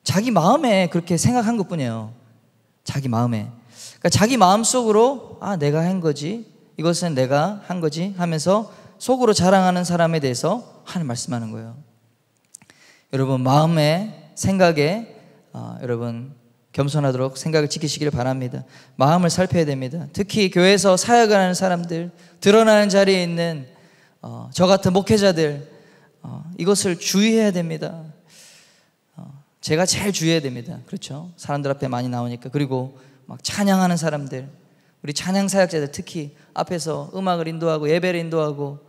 자기 마음에 그렇게 생각한 것뿐이에요. 자기 마음에. 그러니까 자기 마음속으로 내가 한 거지, 이것은 내가 한 거지 하면서 속으로 자랑하는 사람에 대해서 하나님 말씀하는 거예요. 여러분, 마음에, 생각에 여러분 겸손하도록 생각을 지키시기를 바랍니다. 마음을 살펴야 됩니다. 특히 교회에서 사역을 하는 사람들, 드러나는 자리에 있는 저 같은 목회자들, 이것을 주의해야 됩니다. 제가 제일 주의해야 됩니다. 그렇죠? 사람들 앞에 많이 나오니까. 그리고 막 찬양하는 사람들, 우리 찬양 사역자들 특히 앞에서 음악을 인도하고 예배를 인도하고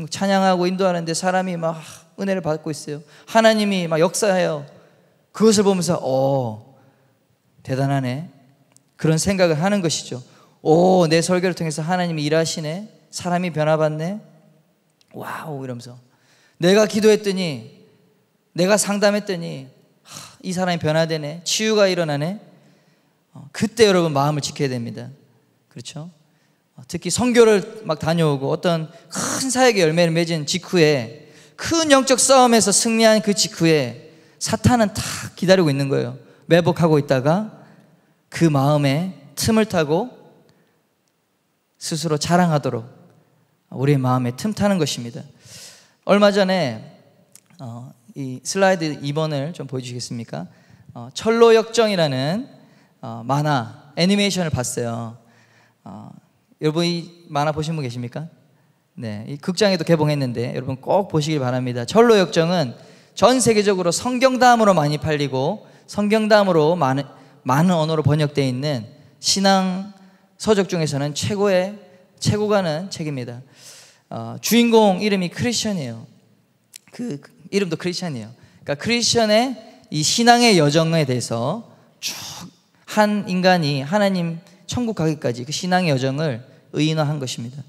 찬양하고 인도하는데 사람이 막 은혜를 받고 있어요. 하나님이 막 역사해요. 그것을 보면서 대단하네, 그런 생각을 하는 것이죠. 내 설교를 통해서 하나님이 일하시네, 사람이 변화받네, 와우 이러면서 내가 기도했더니, 내가 상담했더니 이 사람이 변화되네, 치유가 일어나네. 그때 여러분 마음을 지켜야 됩니다. 그렇죠? 특히 선교를 막 다녀오고 어떤 큰 사역의 열매를 맺은 직후에, 큰 영적 싸움에서 승리한 그 직후에 사탄은 다 기다리고 있는 거예요. 매복하고 있다가 그 마음에 틈을 타고 스스로 자랑하도록 우리의 마음에 틈 타는 것입니다. 얼마 전에 이 슬라이드 2번을 좀 보여주시겠습니까? 철로역정이라는 만화 애니메이션을 봤어요. 여러분 이 만화 보신 분 계십니까? 네, 이 극장에도 개봉했는데 여러분 꼭 보시길 바랍니다. 철로역정은 전 세계적으로 성경다음으로 많이 팔리고 성경다음으로 많은 언어로 번역되어 있는 신앙 서적 중에서는 최고 가는 책입니다. 주인공 이름이 크리스천이에요. 그 이름도 크리스천이에요. 그러니까 크리스천의 이 신앙의 여정에 대해서 쭉 한 인간이 하나님 천국 가기까지 그 신앙의 여정을 의인화한 것입니다.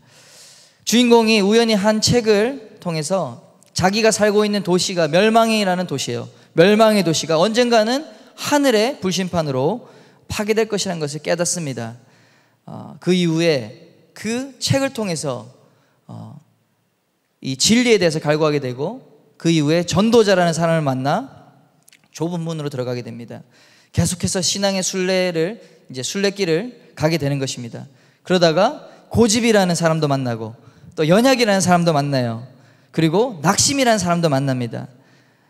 주인공이 우연히 한 책을 통해서 자기가 살고 있는 도시가 멸망이라는 도시예요. 멸망의 도시가 언젠가는 하늘의 불심판으로 파괴될 것이라는 것을 깨닫습니다. 그 이후에 그 책을 통해서 이 진리에 대해서 갈구하게 되고, 그 이후에 전도자라는 사람을 만나 좁은 문으로 들어가게 됩니다. 계속해서 신앙의 순례길을 가게 되는 것입니다. 그러다가 고집이라는 사람도 만나고 또 연약이라는 사람도 만나요. 그리고 낙심이라는 사람도 만납니다.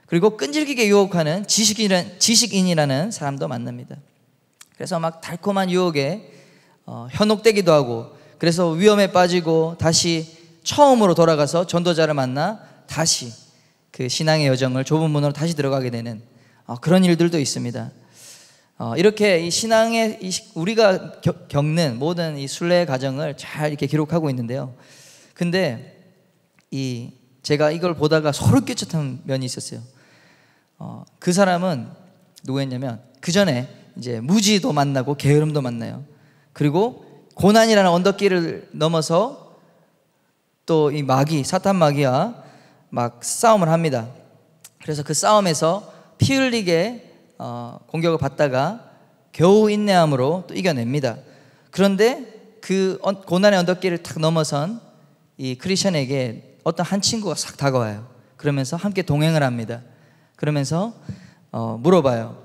그리고 끈질기게 유혹하는 지식인이라는 사람도 만납니다. 그래서 막 달콤한 유혹에 현혹되기도 하고, 그래서 위험에 빠지고 다시 처음으로 돌아가서 전도자를 만나 다시 그 신앙의 여정을 좁은 문으로 다시 들어가게 되는 그런 일들도 있습니다. 이렇게 이 신앙의 우리가 겪는 모든 이 순례 과정을 잘 이렇게 기록하고 있는데요. 근데 제가 이걸 보다가 소름 끼쳤던 면이 있었어요. 그 사람은 누구였냐면, 그 전에 이제 무지도 만나고 게으름도 만나요. 그리고 고난이라는 언덕길을 넘어서 또 이 사탄 마귀와 막 싸움을 합니다. 그래서 그 싸움에서 피 흘리게 공격을 받다가 겨우 인내함으로 또 이겨냅니다. 그런데 그 고난의 언덕길을 탁 넘어선 이 크리스천에게 어떤 한 친구가 싹 다가와요. 그러면서 함께 동행을 합니다. 그러면서 물어봐요.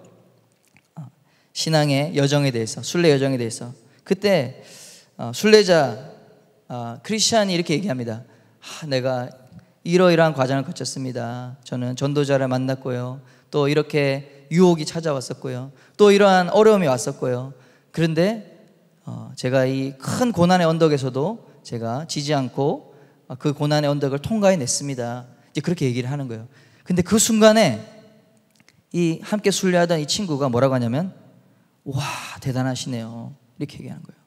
신앙의 여정에 대해서, 순례 여정에 대해서. 그때 순례자 크리스천이 이렇게 얘기합니다. 내가 이러이러한 과정을 거쳤습니다. 저는 전도자를 만났고요, 또 이렇게 유혹이 찾아왔었고요, 또 이러한 어려움이 왔었고요. 그런데 제가 이 큰 고난의 언덕에서도 제가 지지 않고 그 고난의 언덕을 통과해냈습니다. 이제 그렇게 얘기를 하는 거예요. 근데 그 순간에 이 함께 순례하던 이 친구가 뭐라고 하냐면, 와, 대단하시네요, 이렇게 얘기하는 거예요.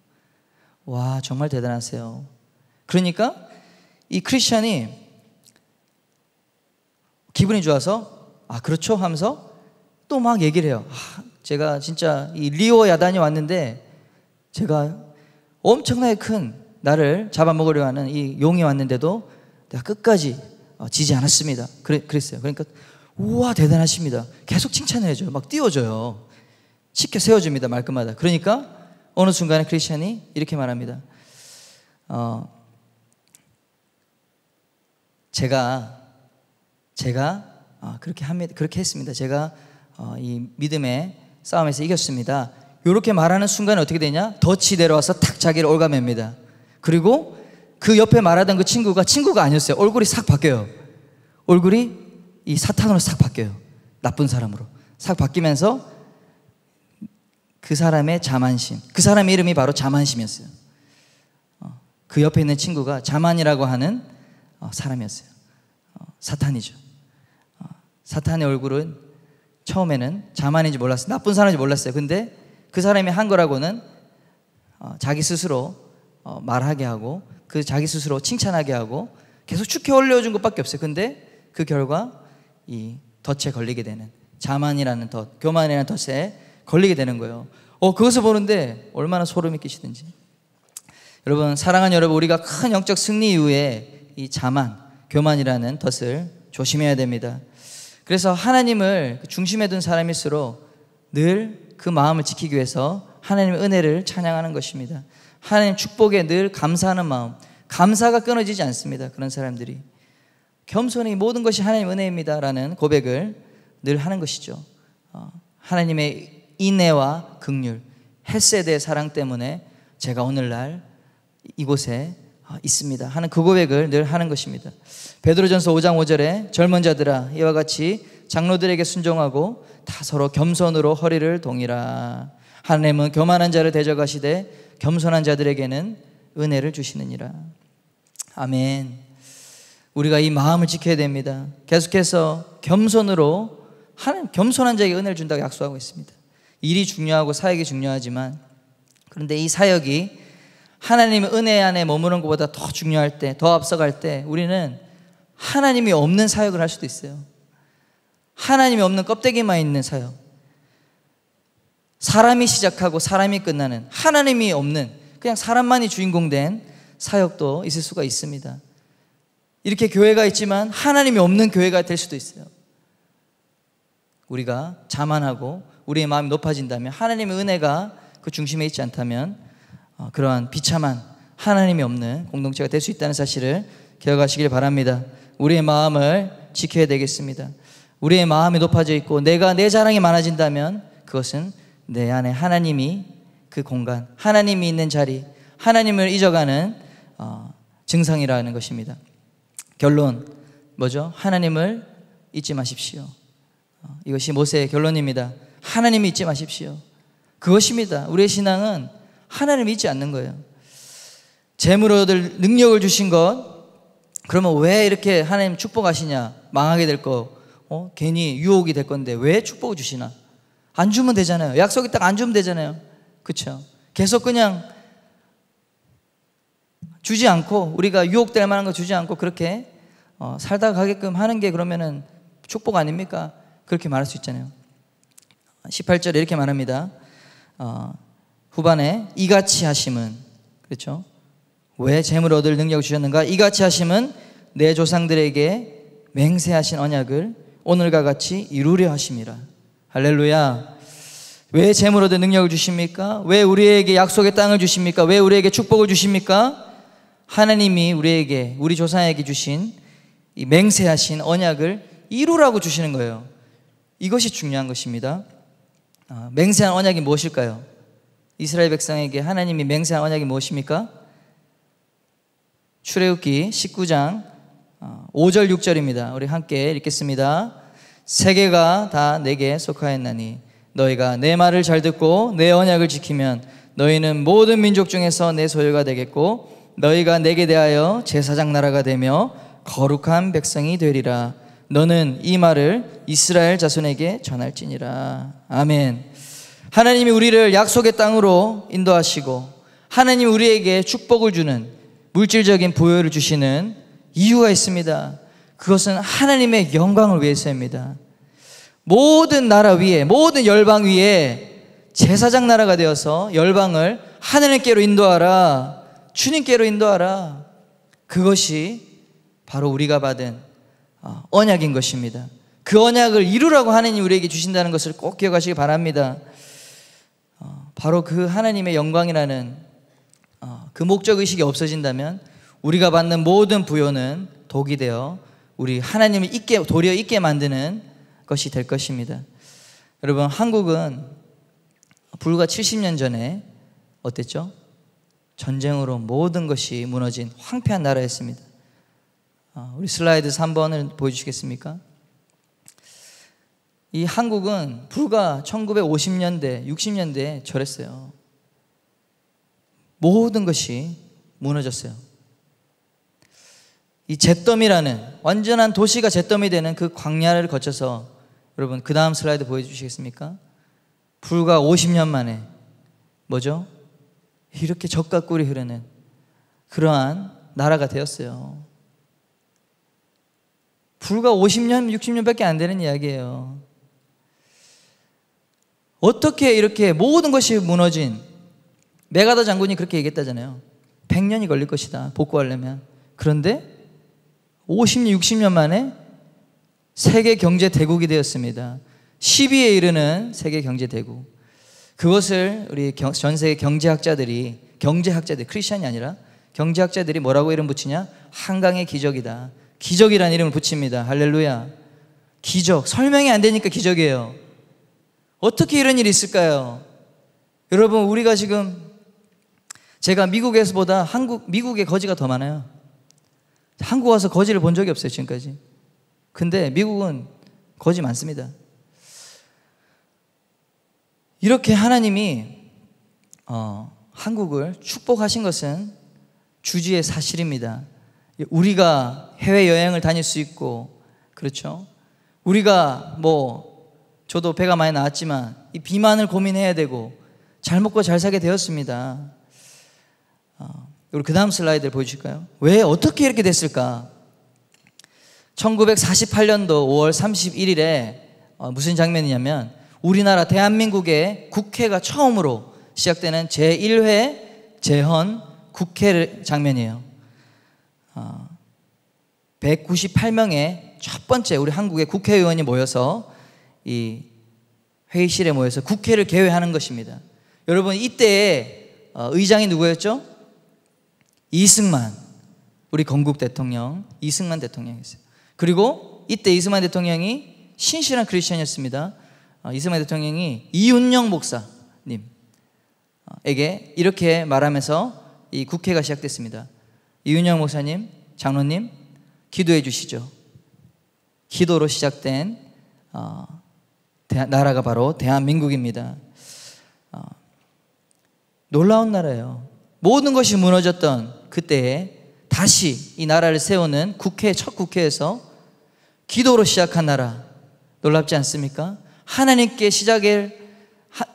와, 정말 대단하세요. 그러니까 이 크리스천이 기분이 좋아서 그렇죠 하면서 또 막 얘기를 해요. 제가 진짜 이 리오 야단이 왔는데 제가 엄청나게 큰 나를 잡아먹으려 하는 이 용이 왔는데도 내가 끝까지 지지 않았습니다. 그랬어요. 그러니까 우와, 대단하십니다. 계속 칭찬을 해줘요. 막 띄워줘요. 쉽게 세워줍니다, 말끝마다. 그러니까 어느 순간에 크리스천이 이렇게 말합니다. 제가 그렇게 했습니다. 제가 이 믿음의 싸움에서 이겼습니다. 이렇게 말하는 순간에 어떻게 되냐? 덫이 내려와서 탁 자기를 올가맵니다. 그리고 그 옆에 말하던 그 친구가 아니었어요. 얼굴이 싹 바뀌어요. 얼굴이 이 사탄으로 싹 바뀌어요. 나쁜 사람으로 싹 바뀌면서 그 사람의 자만심, 그 사람의 이름이 바로 자만심이었어요. 그 옆에 있는 친구가 자만이라고 하는 사람이었어요. 사탄이죠. 사탄의 얼굴은 처음에는 자만인지 몰랐어요. 나쁜 사람인지 몰랐어요. 근데 그 사람이 한 거라고는 자기 스스로 말하게 하고 그 자기 스스로 칭찬하게 하고 계속 축해 올려준 것밖에 없어요. 근데 그 결과 이 덫에 걸리게 되는, 자만이라는 덫, 교만이라는 덫에 걸리게 되는 거예요. 그것을 보는데 얼마나 소름이 끼치든지. 여러분, 사랑하는 여러분, 우리가 큰 영적 승리 이후에 이 자만, 교만이라는 덫을 조심해야 됩니다. 그래서 하나님을 중심에 둔 사람일수록 늘 그 마음을 지키기 위해서 하나님의 은혜를 찬양하는 것입니다. 하나님 축복에 늘 감사하는 마음, 감사가 끊어지지 않습니다. 그런 사람들이 겸손히 모든 것이 하나님의 은혜입니다 라는 고백을 늘 하는 것이죠. 하나님의 인애와 긍휼, 헤세드의 사랑 때문에 제가 오늘날 이곳에 있습니다 하는 그 고백을 늘 하는 것입니다. 베드로전서 5장 5절에 젊은 자들아 이와 같이 장로들에게 순종하고 다 서로 겸손으로 허리를 동이라. 하나님은 교만한 자를 대적하시되 겸손한 자들에게는 은혜를 주시느니라. 아멘. 우리가 이 마음을 지켜야 됩니다. 계속해서 겸손으로, 하나님 겸손한 자에게 은혜를 준다고 약속하고 있습니다. 일이 중요하고 사역이 중요하지만, 그런데 이 사역이 하나님의 은혜 안에 머무는 것보다 더 중요할 때, 더 앞서갈 때 우리는 하나님이 없는 사역을 할 수도 있어요. 하나님이 없는 껍데기만 있는 사역, 사람이 시작하고 사람이 끝나는, 하나님이 없는 그냥 사람만이 주인공 된 사역도 있을 수가 있습니다. 이렇게 교회가 있지만 하나님이 없는 교회가 될 수도 있어요. 우리가 자만하고 우리의 마음이 높아진다면, 하나님의 은혜가 그 중심에 있지 않다면 그러한 비참한 하나님이 없는 공동체가 될 수 있다는 사실을 기억하시길 바랍니다. 우리의 마음을 지켜야 되겠습니다. 우리의 마음이 높아져 있고 내가 내 자랑이 많아진다면 그것은 내 안에 하나님이, 그 공간, 하나님이 있는 자리, 하나님을 잊어가는 증상이라는 것입니다. 결론 뭐죠? 하나님을 잊지 마십시오. 이것이 모세의 결론입니다. 하나님을 잊지 마십시오. 그것입니다. 우리의 신앙은 하나님을 잊지 않는 거예요. 재물을 얻을 능력을 주신 것, 그러면 왜 이렇게 하나님 축복하시냐? 망하게 될 거, 괜히 유혹이 될 건데 왜 축복을 주시나? 안 주면 되잖아요. 약속이 딱 안 주면 되잖아요. 그렇죠? 계속 그냥 주지 않고, 우리가 유혹될 만한 거 주지 않고 그렇게 살다가 가게끔 하는 게 그러면은 축복 아닙니까? 그렇게 말할 수 있잖아요. 18절에 이렇게 말합니다. 후반에 이같이 하심은, 그렇죠? 왜 재물을 얻을 능력을 주셨는가? 이같이 하심은 내 조상들에게 맹세하신 언약을 오늘과 같이 이루려 하심이라. 할렐루야. 왜 재물을 얻을 능력을 주십니까? 왜 우리에게 약속의 땅을 주십니까? 왜 우리에게 축복을 주십니까? 하나님이 우리에게, 우리 조상에게 주신 이 맹세하신 언약을 이루라고 주시는 거예요. 이것이 중요한 것입니다. 맹세한 언약이 무엇일까요? 이스라엘 백성에게 하나님이 맹세한 언약이 무엇입니까? 출애굽기 19장 5절 6절입니다. 우리 함께 읽겠습니다. 세계가 다 내게 속하였나니 너희가 내 말을 잘 듣고 내 언약을 지키면 너희는 모든 민족 중에서 내 소유가 되겠고 너희가 내게 대하여 제사장 나라가 되며 거룩한 백성이 되리라. 너는 이 말을 이스라엘 자손에게 전할지니라. 아멘. 하나님이 우리를 약속의 땅으로 인도하시고 하나님이 우리에게 축복을 주는, 물질적인 부여를 주시는 이유가 있습니다. 그것은 하나님의 영광을 위해서입니다. 모든 나라 위에, 모든 열방 위에 제사장 나라가 되어서 열방을 하나님께로 인도하라, 주님께로 인도하라. 그것이 바로 우리가 받은 언약인 것입니다. 그 언약을 이루라고 하나님 우리에게 주신다는 것을 꼭 기억하시기 바랍니다. 바로 그 하나님의 영광이라는 그 목적의식이 없어진다면 우리가 받는 모든 부요는 독이 되어 우리 하나님을 도리어 잊게 만드는 것이 될 것입니다. 여러분, 한국은 불과 70년 전에 어땠죠? 전쟁으로 모든 것이 무너진 황폐한 나라였습니다. 우리 슬라이드 3번을 보여주시겠습니까? 이 한국은 불과 1950년대, 60년대에 저랬어요. 모든 것이 무너졌어요. 이 잿더미라는 완전한 도시가 잿더미 되는 그 광야를 거쳐서 여러분 그 다음 슬라이드 보여주시겠습니까? 불과 50년 만에 뭐죠? 이렇게 젖과 꿀이 흐르는 그러한 나라가 되었어요. 불과 50년, 60년밖에 안 되는 이야기예요. 어떻게 이렇게 모든 것이 무너진, 메가더 장군이 그렇게 얘기했다잖아요. 100년이 걸릴 것이다, 복구하려면. 그런데 50년, 60년 만에 세계 경제 대국이 되었습니다. 10위에 이르는 세계 경제 대국. 그것을 우리 전 세계 경제학자들이, 크리스천이 아니라 경제학자들이 뭐라고 이름 붙이냐? 한강의 기적이다. 기적이라는 이름을 붙입니다. 할렐루야. 기적. 설명이 안 되니까 기적이에요. 어떻게 이런 일이 있을까요? 여러분, 우리가 지금, 제가 미국에서보다 미국에 거지가 더 많아요. 한국 와서 거지를 본 적이 없어요, 지금까지. 근데 미국은 거지 많습니다. 이렇게 하나님이 한국을 축복하신 것은 주지의 사실입니다. 우리가 해외여행을 다닐 수 있고, 그렇죠? 우리가 저도 배가 많이 나왔지만 이 비만을 고민해야 되고 잘 먹고 잘 살게 되었습니다. 우리 그 다음 슬라이드를 보여주실까요? 왜 어떻게 이렇게 됐을까? 1948년도 5월 31일에 무슨 장면이냐면 우리나라 대한민국의 국회가 처음으로 시작되는 제1회 재헌 국회 장면이에요. 198명의 첫 번째 우리 한국의 국회의원이 모여서 이 회의실에 모여서 국회를 개회하는 것입니다. 여러분, 이때의 의장이 누구였죠? 이승만, 우리 건국 대통령 이승만 대통령이었어요. 그리고 이때 이승만 대통령이 신실한 크리스천이었습니다. 이승만 대통령이 이윤영 목사님에게 이렇게 말하면서 이 국회가 시작됐습니다. 이윤영 목사님, 장로님, 기도해 주시죠. 기도로 시작된 나라가 바로 대한민국입니다. 놀라운 나라예요. 모든 것이 무너졌던 그때에 다시 이 나라를 세우는 첫 국회에서 기도로 시작한 나라, 놀랍지 않습니까? 하나님께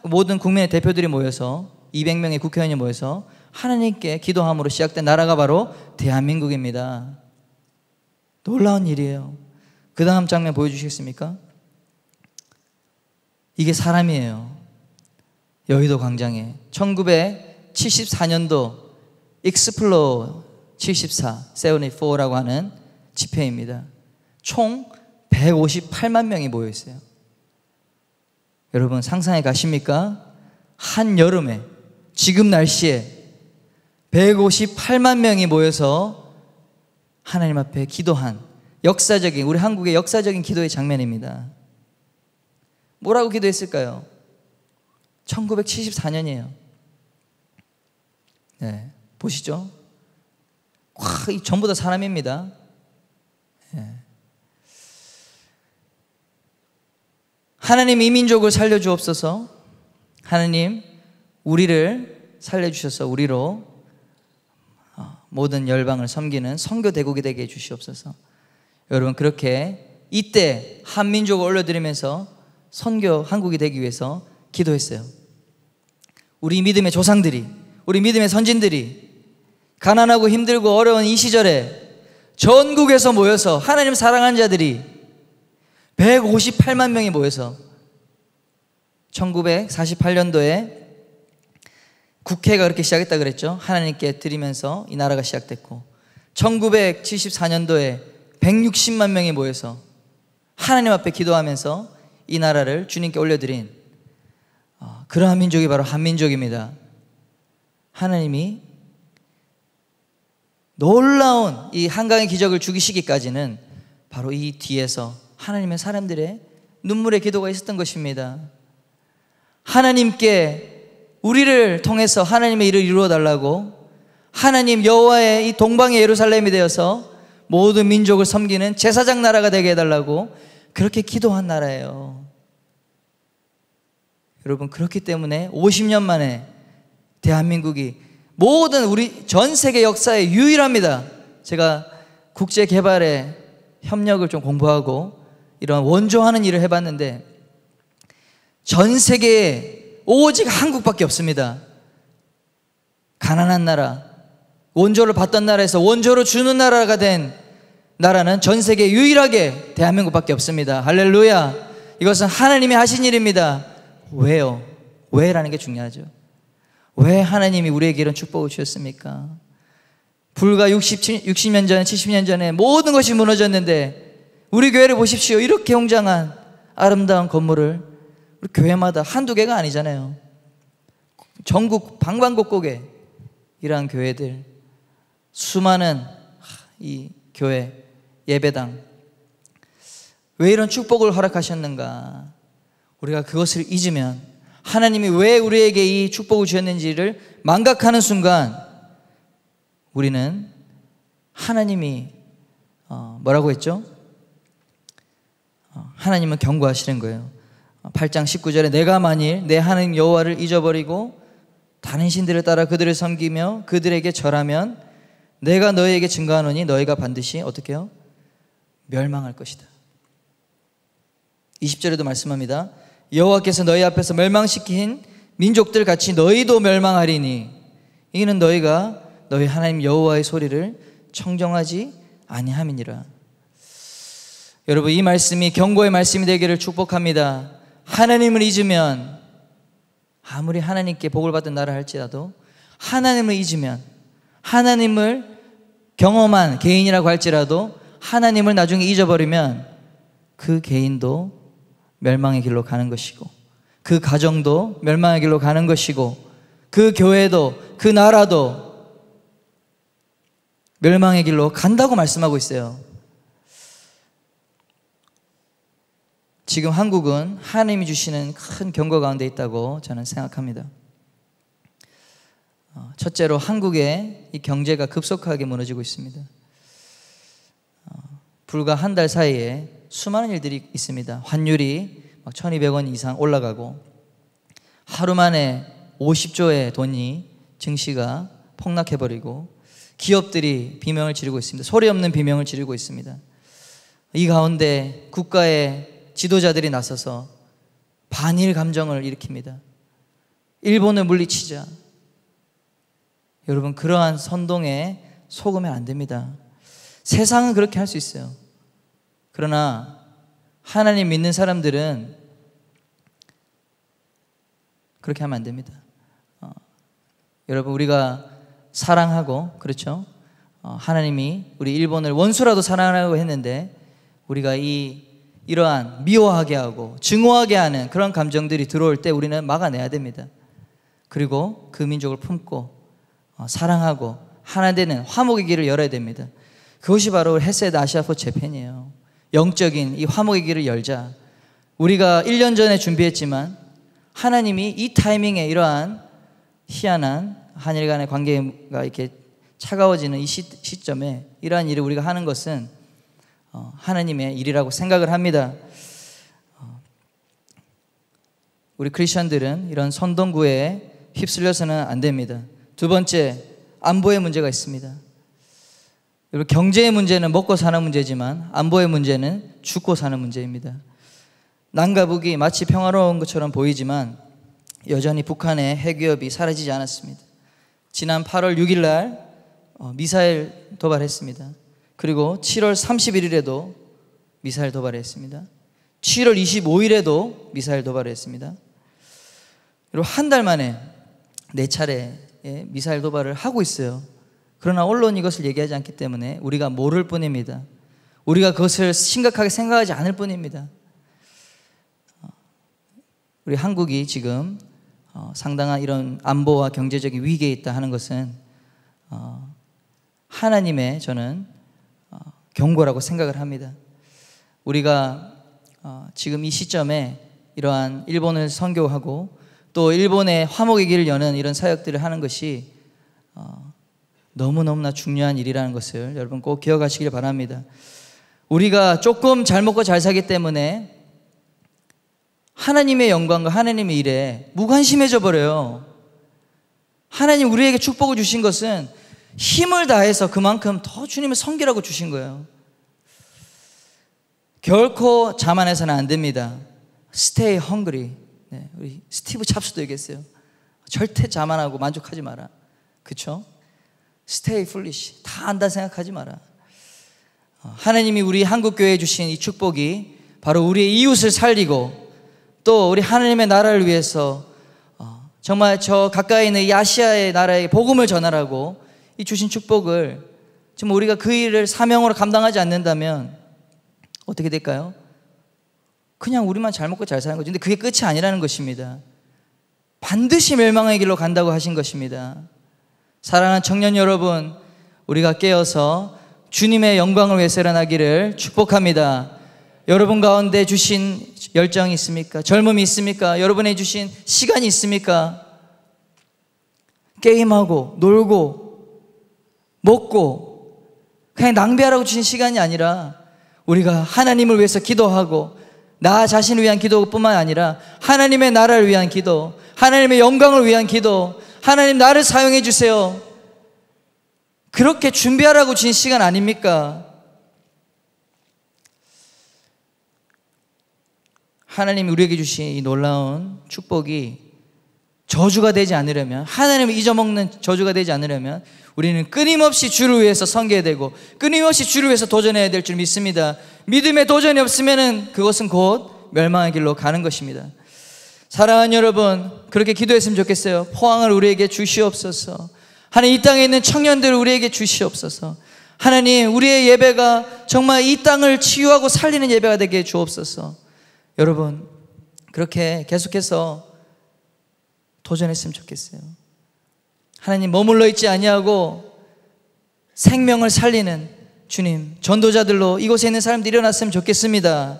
모든 국민의 대표들이 모여서 200명의 국회의원이 모여서 하나님께 기도함으로 시작된 나라가 바로 대한민국입니다. 놀라운 일이에요. 그 다음 장면 보여주시겠습니까? 이게 사람이에요. 여의도 광장에 1974년도 익스플로어 74라고 하는 집회입니다. 총 158만 명이 모여 있어요. 여러분, 상상해 가십니까? 한여름에, 지금 날씨에 158만 명이 모여서 하나님 앞에 기도한 우리 한국의 역사적인 기도의 장면입니다. 뭐라고 기도했을까요? 1974년이에요. 네, 보시죠. 전부 다 사람입니다. 네. 하나님, 이 민족을 살려주옵소서. 하나님, 우리를 살려주셔서 우리로 모든 열방을 섬기는 선교 대국이 되게 해주시옵소서. 여러분, 그렇게 이때 한민족을 올려드리면서 선교 한국이 되기 위해서 기도했어요. 우리 믿음의 조상들이, 우리 믿음의 선진들이 가난하고 힘들고 어려운 이 시절에 전국에서 모여서 하나님 사랑하는 자들이 158만 명이 모여서 1948년도에 국회가 그렇게 시작했다 그랬죠. 하나님께 드리면서 이 나라가 시작됐고, 1974년도에 160만 명이 모여서 하나님 앞에 기도하면서 이 나라를 주님께 올려드린 그러한 민족이 바로 한민족입니다. 하나님이 놀라운 이 한강의 기적을 주시기까지는 바로 이 뒤에서 하나님의 사람들의 눈물의 기도가 있었던 것입니다. 하나님께 우리를 통해서 하나님의 일을 이루어 달라고, 하나님 여호와의 이 동방의 예루살렘이 되어서 모든 민족을 섬기는 제사장 나라가 되게 해달라고 그렇게 기도한 나라예요. 여러분, 그렇기 때문에 50년 만에 대한민국이 모든 우리 전 세계 역사에 유일합니다. 제가 국제개발의 협력을 좀 공부하고 이런 원조하는 일을 해봤는데 전 세계에 오직 한국밖에 없습니다. 가난한 나라, 원조를 받던 나라에서 원조로 주는 나라가 된 나라는 전 세계 유일하게 대한민국밖에 없습니다. 할렐루야. 이것은 하나님이 하신 일입니다. 왜요? 왜라는 게 중요하죠. 왜 하나님이 우리에게 이런 축복을 주셨습니까? 불과 60년 전, 70년 전에 모든 것이 무너졌는데 우리 교회를 보십시오. 이렇게 웅장한 아름다운 건물을 우리 교회마다 한두 개가 아니잖아요. 전국 방방곡곡에 이러한 교회들, 수많은 이 교회, 예배당, 왜 이런 축복을 허락하셨는가? 우리가 그것을 잊으면, 하나님이 왜 우리에게 이 축복을 주셨는지를 망각하는 순간 우리는 하나님이 뭐라고 했죠? 하나님은 경고하시는 거예요. 8장 19절에 내가 만일 내 하나님 여호와를 잊어버리고 다른 신들을 따라 그들을 섬기며 그들에게 절하면 내가 너희에게 증거하노니 너희가 반드시 어떻게 해요? 멸망할 것이다. 20절에도 말씀합니다. 여호와께서 너희 앞에서 멸망시킨 민족들 같이 너희도 멸망하리니 이는 너희가 너희 하나님 여호와의 소리를 청정하지 아니함이니라. 여러분, 이 말씀이 경고의 말씀이 되기를 축복합니다. 하나님을 잊으면, 아무리 하나님께 복을 받은 나라 할지라도 하나님을 잊으면, 하나님을 경험한 개인이라고 할지라도 하나님을 나중에 잊어버리면 그 개인도 멸망의 길로 가는 것이고, 그 가정도 멸망의 길로 가는 것이고, 그 교회도 그 나라도 멸망의 길로 간다고 말씀하고 있어요. 지금 한국은 하나님이 주시는 큰 경고 가운데 있다고 저는 생각합니다. 첫째로 한국의 이 경제가 급속하게 무너지고 있습니다. 불과 한 달 사이에 수많은 일들이 있습니다. 환율이 막 1,200원 이상 올라가고, 하루 만에 50조의 돈이 증시가 폭락해버리고, 기업들이 비명을 지르고 있습니다. 소리 없는 비명을 지르고 있습니다. 이 가운데 국가의 지도자들이 나서서 반일 감정을 일으킵니다. 일본을 물리치자. 여러분, 그러한 선동에 속으면 안 됩니다. 세상은 그렇게 할 수 있어요. 그러나 하나님 믿는 사람들은 그렇게 하면 안 됩니다. 여러분, 우리가 사랑하고, 그렇죠? 하나님이 우리 일본을 원수라도 사랑하라고 했는데 우리가 이러한 미워하게 하고 증오하게 하는 그런 감정들이 들어올 때 우리는 막아내야 됩니다. 그리고 그 민족을 품고 사랑하고 하나 되는 화목의 길을 열어야 됩니다. 그것이 바로 헤세드 아시아 포 재팬이에요. 영적인 이 화목의 길을 열자. 우리가 1년 전에 준비했지만 하나님이 이 타이밍에 이러한 희한한 한일 간의 관계가 이렇게 차가워지는 이 시점에 이러한 일을 우리가 하는 것은 하나님의 일이라고 생각을 합니다. 우리 크리스천들은 이런 선동구에 휩쓸려서는 안 됩니다. 두 번째, 안보의 문제가 있습니다. 여러분, 경제의 문제는 먹고 사는 문제지만 안보의 문제는 죽고 사는 문제입니다. 남과 북이 마치 평화로운 것처럼 보이지만 여전히 북한의 핵위협이 사라지지 않았습니다. 지난 8월 6일 날 미사일 도발했습니다. 그리고 7월 31일에도 미사일 도발했습니다. 7월 25일에도 미사일 도발했습니다. 그리고 한 달 만에 4차례 미사일 도발을 하고 있어요. 그러나 언론이 이것을 얘기하지 않기 때문에 우리가 모를 뿐입니다. 우리가 그것을 심각하게 생각하지 않을 뿐입니다. 우리 한국이 지금 상당한 이런 안보와 경제적인 위기에 있다 하는 것은 하나님의 저는 경고라고 생각을 합니다. 우리가 지금 이 시점에 이러한 일본을 선교하고 또 일본의 화목의 길을 여는 이런 사역들을 하는 것이 너무너무나 중요한 일이라는 것을 여러분 꼭 기억하시길 바랍니다. 우리가 조금 잘 먹고 잘 살기 때문에 하나님의 영광과 하나님의 일에 무관심해져 버려요. 하나님 우리에게 축복을 주신 것은 힘을 다해서 그만큼 더 주님을 섬기라고 주신 거예요. 결코 자만해서는 안 됩니다. Stay hungry. 네, 우리 스티브 잡스도 얘기했어요. 절대 자만하고 만족하지 마라. 그쵸? Stay foolish. 다 안다 생각하지 마라. 하나님이 우리 한국교회에 주신 이 축복이 바로 우리의 이웃을 살리고 또 우리 하나님의 나라를 위해서 정말 저 가까이 있는 이 아시아의 나라에 복음을 전하라고 이 주신 축복을 정말 우리가 그 일을 사명으로 감당하지 않는다면 어떻게 될까요? 그냥 우리만 잘 먹고 잘 사는 거죠. 근데 그게 끝이 아니라는 것입니다. 반드시 멸망의 길로 간다고 하신 것입니다. 사랑하는 청년 여러분, 우리가 깨어서 주님의 영광을 위해서 일어나기를 축복합니다. 여러분 가운데 주신 열정이 있습니까? 젊음이 있습니까? 여러분의 주신 시간이 있습니까? 게임하고 놀고 먹고 그냥 낭비하라고 주신 시간이 아니라 우리가 하나님을 위해서 기도하고 나 자신을 위한 기도뿐만 아니라 하나님의 나라를 위한 기도, 하나님의 영광을 위한 기도, 하나님 나를 사용해 주세요. 그렇게 준비하라고 주신 시간 아닙니까? 하나님이 우리에게 주신 이 놀라운 축복이 저주가 되지 않으려면, 하나님을 잊어먹는 저주가 되지 않으려면 우리는 끊임없이 주를 위해서 섬겨야 되고 끊임없이 주를 위해서 도전해야 될 줄 믿습니다. 믿음에 도전이 없으면 그것은 곧 멸망의 길로 가는 것입니다. 사랑하는 여러분, 그렇게 기도했으면 좋겠어요. 포항을 우리에게 주시옵소서. 하나님, 이 땅에 있는 청년들을 우리에게 주시옵소서. 하나님, 우리의 예배가 정말 이 땅을 치유하고 살리는 예배가 되게 주옵소서. 여러분, 그렇게 계속해서 도전했으면 좋겠어요. 하나님, 머물러 있지 아니하고 생명을 살리는 주님, 전도자들로 이곳에 있는 사람들이 일어났으면 좋겠습니다.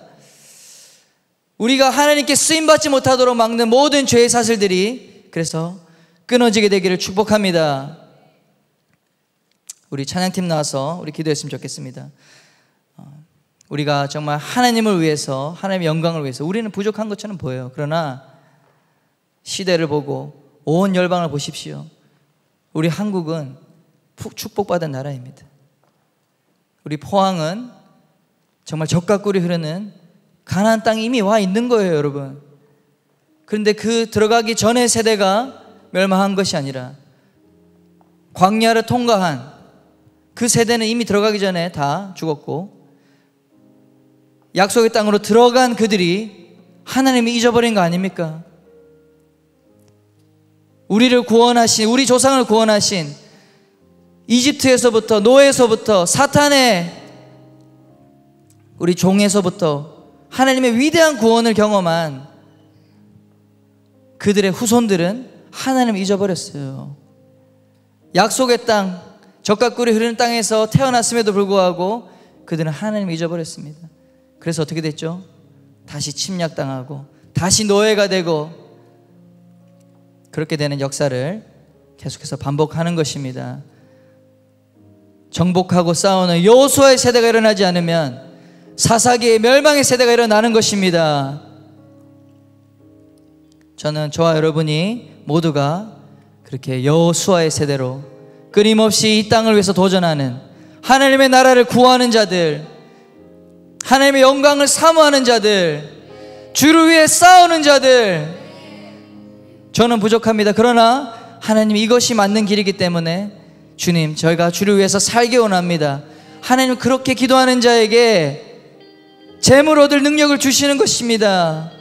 우리가 하나님께 쓰임받지 못하도록 막는 모든 죄의 사슬들이 그래서 끊어지게 되기를 축복합니다. 우리 찬양팀 나와서 우리 기도했으면 좋겠습니다. 우리가 정말 하나님을 위해서, 하나님의 영광을 위해서, 우리는 부족한 것처럼 보여요. 그러나 시대를 보고 온 열방을 보십시오. 우리 한국은 축복받은 나라입니다. 우리 포항은 정말 젖과 꿀이 흐르는 가나안 땅이 이미 와 있는 거예요, 여러분. 그런데 그 들어가기 전의 세대가 멸망한 것이 아니라 광야를 통과한 그 세대는 이미 들어가기 전에 다 죽었고, 약속의 땅으로 들어간 그들이 하나님이 잊어버린 거 아닙니까? 우리를 구원하신, 우리 조상을 구원하신 이집트에서부터, 노예에서부터, 사탄의 우리 종에서부터 하나님의 위대한 구원을 경험한 그들의 후손들은 하나님을 잊어버렸어요. 약속의 땅, 젖과 꿀이 흐르는 땅에서 태어났음에도 불구하고 그들은 하나님을 잊어버렸습니다. 그래서 어떻게 됐죠? 다시 침략당하고 다시 노예가 되고 그렇게 되는 역사를 계속해서 반복하는 것입니다. 정복하고 싸우는 여호수아의 세대가 일어나지 않으면 사사기의 멸망의 세대가 일어나는 것입니다. 저는 저와 여러분이 모두가 그렇게 여호수아의 세대로 끊임없이 이 땅을 위해서 도전하는, 하나님의 나라를 구하는 자들, 하나님의 영광을 사모하는 자들, 주를 위해 싸우는 자들. 저는 부족합니다. 그러나 하나님, 이것이 맞는 길이기 때문에 주님, 저희가 주를 위해서 살기 원합니다. 하나님, 그렇게 기도하는 자에게 재물 얻을 능력을 주시는 것입니다.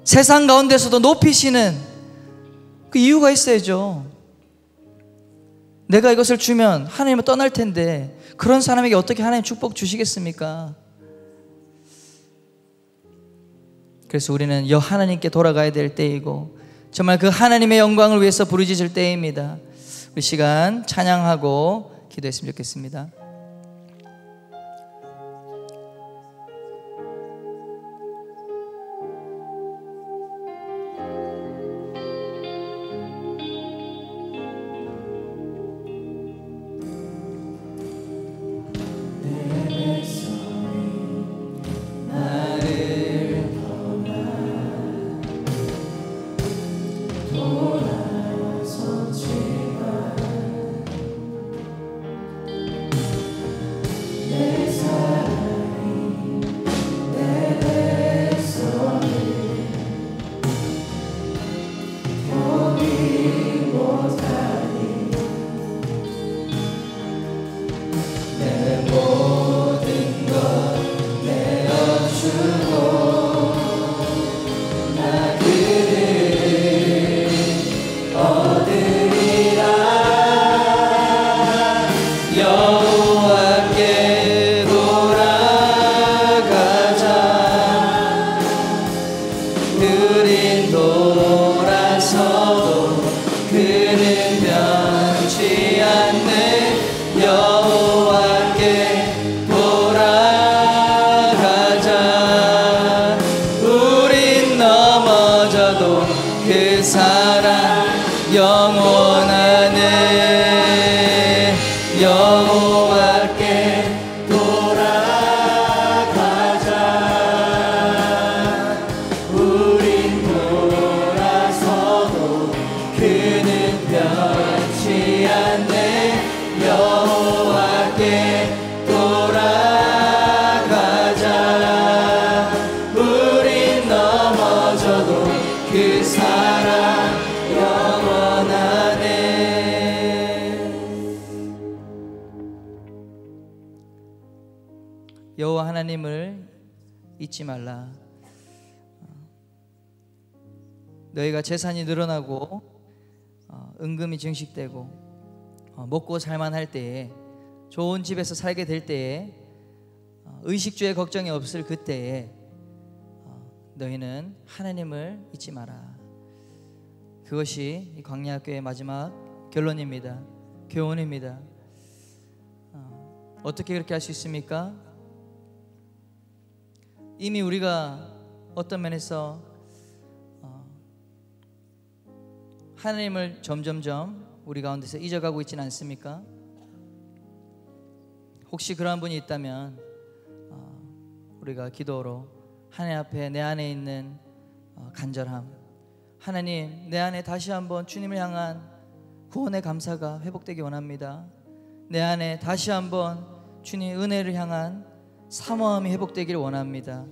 세상 가운데서도 높이시는 그 이유가 있어야죠. 내가 이것을 주면 하나님은 떠날 텐데 그런 사람에게 어떻게 하나님 축복 주시겠습니까? 그래서 우리는 하나님께 돌아가야 될 때이고 정말 그 하나님의 영광을 위해서 부르짖을 때입니다. 우리 시간 찬양하고 기도했으면 좋겠습니다. 여호와께 돌아가자. 우린 돌아서도 그는 변치 않네. 여호와께 돌아가자. 우린 넘어져도 그 사랑 영원하네. 여호와 하나님을 잊지 말라. 너희가 재산이 늘어나고 은금이 증식되고 먹고 살만할 때에, 좋은 집에서 살게 될 때에, 의식주의 걱정이 없을 그때에 너희는 하나님을 잊지 마라. 그것이 이 광야학교의 마지막 결론입니다. 교훈입니다. 어떻게 그렇게 할 수 있습니까? 이미 우리가 어떤 면에서 하나님을 점점점 우리 가운데서 잊어가고 있지는 않습니까? 혹시 그러한 분이 있다면 우리가 기도로 하나님 앞에 내 안에 있는 간절함, 하나님 내 안에 다시 한번 주님을 향한 구원의 감사가 회복되기 원합니다. 내 안에 다시 한번 주님 은혜를 향한 사모함이 회복되기를 원합니다.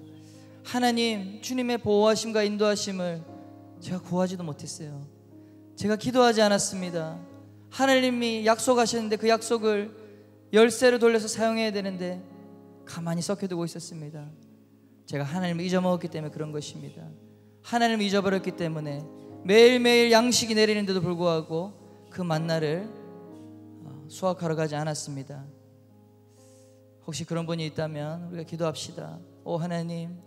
하나님 주님의 보호하심과 인도하심을 제가 구하지도 못했어요. 제가 기도하지 않았습니다. 하나님이 약속하셨는데 그 약속을 열쇠로 돌려서 사용해야 되는데 가만히 썩혀두고 있었습니다. 제가 하나님을 잊어먹었기 때문에 그런 것입니다. 하나님을 잊어버렸기 때문에 매일매일 양식이 내리는데도 불구하고 그 만나를 수확하러 가지 않았습니다. 혹시 그런 분이 있다면 우리가 기도합시다. 오 하나님,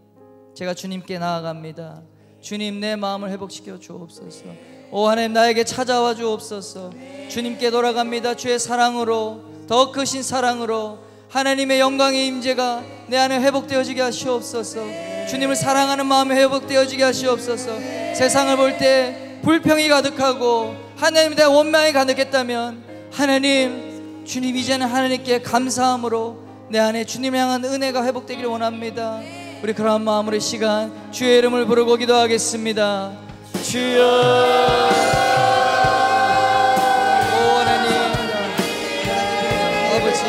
제가 주님께 나아갑니다. 주님 내 마음을 회복시켜 주옵소서. 오 하나님, 나에게 찾아와 주옵소서. 주님께 돌아갑니다. 주의 사랑으로, 더 크신 사랑으로 하나님의 영광의 임재가 내 안에 회복되어지게 하시옵소서. 주님을 사랑하는 마음이 회복되어지게 하시옵소서. 세상을 볼 때 불평이 가득하고 하나님에 대한 원망이 가득했다면 하나님, 주님 이제는 하나님께 감사함으로 내 안에 주님을 향한 은혜가 회복되기를 원합니다. 우리 그러한 마음으로 이 시간 주의 이름을 부르고 기도하겠습니다. 주여, 오 하나님, 아버지,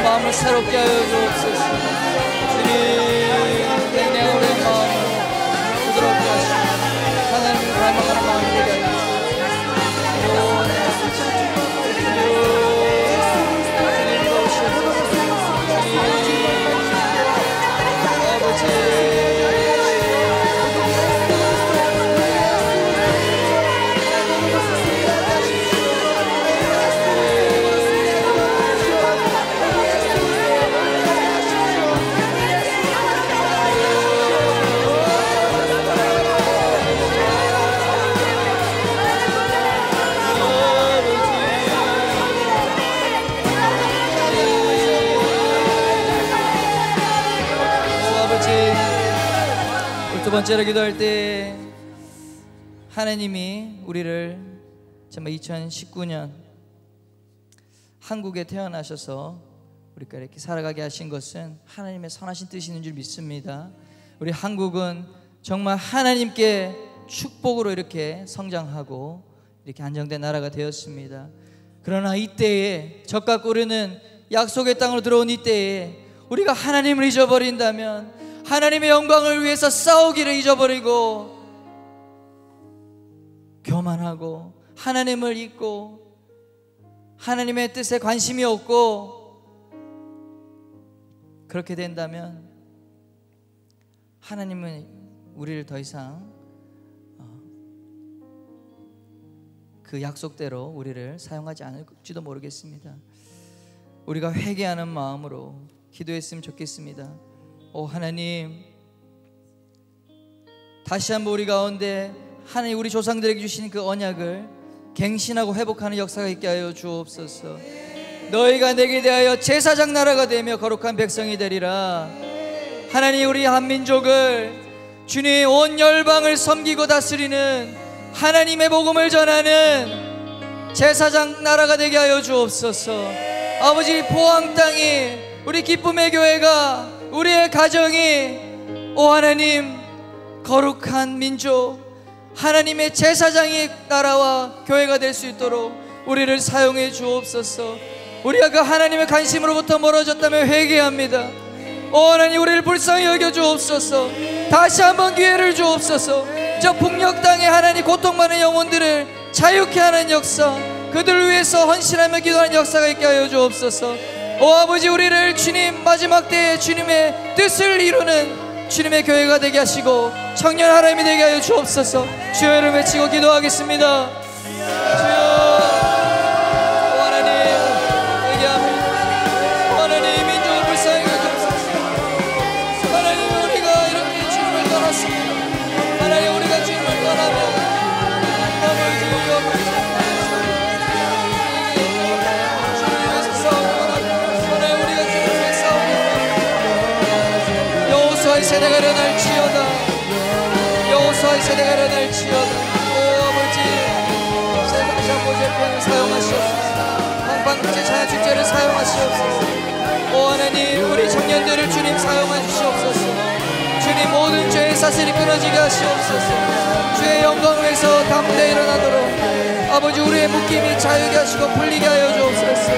마음을 새롭게 하여 주옵소서. 주님, 내 우리의 마음을 부드럽게 하시고 하나님을 닮아가는 마음이 되게 하여 두 번째로 기도할 때 하나님이 우리를 정말 2019년 한국에 태어나셔서 우리가 이렇게 살아가게 하신 것은 하나님의 선하신 뜻이 있는 줄 믿습니다. 우리 한국은 정말 하나님께 축복으로 이렇게 성장하고 이렇게 안정된 나라가 되었습니다. 그러나 이때에 적과 꿀르는 약속의 땅으로 들어온 이때에 우리가 하나님을 잊어버린다면, 하나님의 영광을 위해서 싸우기를 잊어버리고 교만하고 하나님을 잊고 하나님의 뜻에 관심이 없고 그렇게 된다면 하나님은 우리를 더 이상 그 약속대로 우리를 사용하지 않을지도 모르겠습니다. 우리가 회개하는 마음으로 기도했으면 좋겠습니다. 오 하나님, 다시 한번 우리 가운데 하나님 우리 조상들에게 주신 그 언약을 갱신하고 회복하는 역사가 있게 하여 주옵소서. 너희가 내게 대하여 제사장 나라가 되며 거룩한 백성이 되리라. 하나님, 우리 한민족을 주님 온 열방을 섬기고 다스리는 하나님의 복음을 전하는 제사장 나라가 되게 하여 주옵소서. 아버지, 포항 땅이 우리 기쁨의 교회가, 우리의 가정이 오 하나님 거룩한 민족, 하나님의 제사장이 나라와 교회가 될 수 있도록 우리를 사용해 주옵소서. 우리가 그 하나님의 관심으로부터 멀어졌다면 회개합니다. 오 하나님, 우리를 불쌍히 여겨 주옵소서. 다시 한번 기회를 주옵소서. 저 북녘 땅에 하나님 고통받는 영혼들을 자유케 하는 역사, 그들을 위해서 헌신하며 기도하는 역사가 있게 하여 주옵소서. 오 아버지, 우리를 주님 마지막 때에 주님의 뜻을 이루는 주님의 교회가 되게 하시고 청년 하나님이 되게 하여 주옵소서. 주여 이름 외치고 기도하겠습니다. 주여, 오 하나님 회개합니다. 하나님 민족을 불쌍히 여겨주옵소서. 하나님, 우리가 이렇게 주님을 떠났습니다. 하나님, 우리가 주님을 떠나면 남을 주여 주님 위해서 싸우고 하나님, 우리가 주님 위해 싸우고 여호수아의 세대가 일어날지어다. 여호수아의 세대가 일어날지어다. 오 아버지, 세상자 보제편을 사용하시옵소서. 방방제 찬양 축제를 사용하시옵소서. 오 하나님, 우리 청년들을 주님 사용하시옵소서. 주님 모든 죄의 사슬이 끊어지게 하시옵소서. 주의 영광을 위해서 담대히 일어나도록 아버지, 우리의 묶임이 자유게 하시고 풀리게 하여 주옵소서.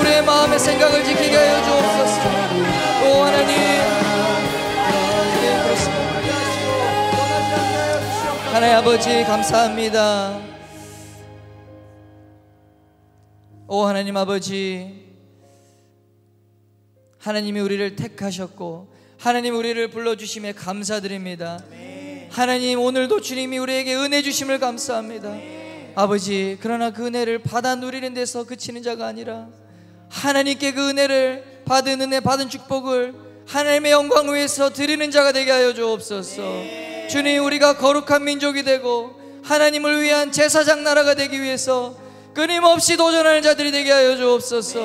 우리의 마음의 생각을 지키게 하여 주옵소서. 오 하나님, 하나님 아버지 감사합니다. 오 하나님 아버지, 하나님이 우리를 택하셨고 하나님 우리를 불러주심에 감사드립니다. 하나님, 오늘도 주님이 우리에게 은혜 주심을 감사합니다. 아버지, 그러나 그 은혜를 받아 누리는 데서 그치는 자가 아니라 하나님께 그 은혜를 받은 은혜, 받은 축복을 하나님의 영광을 위해서 드리는 자가 되게 하여 주옵소서. 주님, 우리가 거룩한 민족이 되고 하나님을 위한 제사장 나라가 되기 위해서 끊임없이 도전하는 자들이 되게 하여 주옵소서.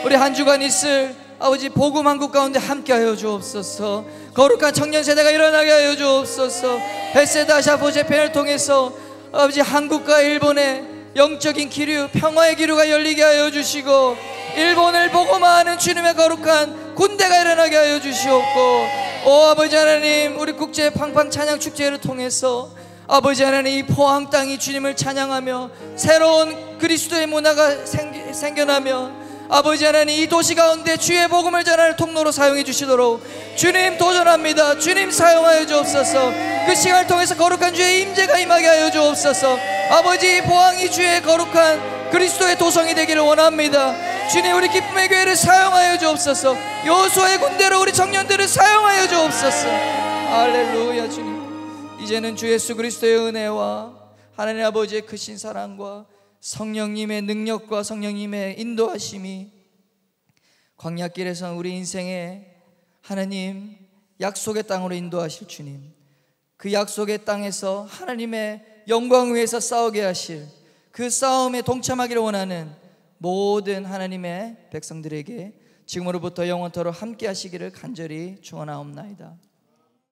우리 한 주간 있을 아버지 복음 한국 가운데 함께 하여 주옵소서. 거룩한 청년 세대가 일어나게 하여 주옵소서. 햇세다 샤포제편을 통해서 아버지 한국과 일본의 영적인 기류, 평화의 기류가 열리게 하여 주시고 일본을 복음화하는 주님의 거룩한 군대가 일어나게 하여 주시옵고, 오 아버지 하나님, 우리 국제 팡팡 찬양 축제를 통해서 아버지 하나님, 이 포항 땅이 주님을 찬양하며 새로운 그리스도의 문화가 생겨나며 아버지 하나님, 이 도시 가운데 주의 복음을 전하는 통로로 사용해 주시도록 주님 도전합니다. 주님 사용하여 주옵소서. 그 시간을 통해서 거룩한 주의 임재가 임하게 하여 주옵소서. 아버지, 포항이 주의 거룩한 그리스도의 도성이 되기를 원합니다. 주님, 우리 기쁨의 교회를 사용하여 주옵소서. 여호수아의 군대로 우리 청년들을 사용하여 주옵소서. 할렐루야. 주님, 이제는 주 예수 그리스도의 은혜와 하나님 아버지의 크신 사랑과 성령님의 능력과 성령님의 인도하심이 광야길에서 우리 인생의 하나님 약속의 땅으로 인도하실 주님, 그 약속의 땅에서 하나님의 영광 위에서 싸우게 하실 그 싸움에 동참하기를 원하는 모든 하나님의 백성들에게 지금으로부터 영원토록 함께 하시기를 간절히 축원하옵나이다.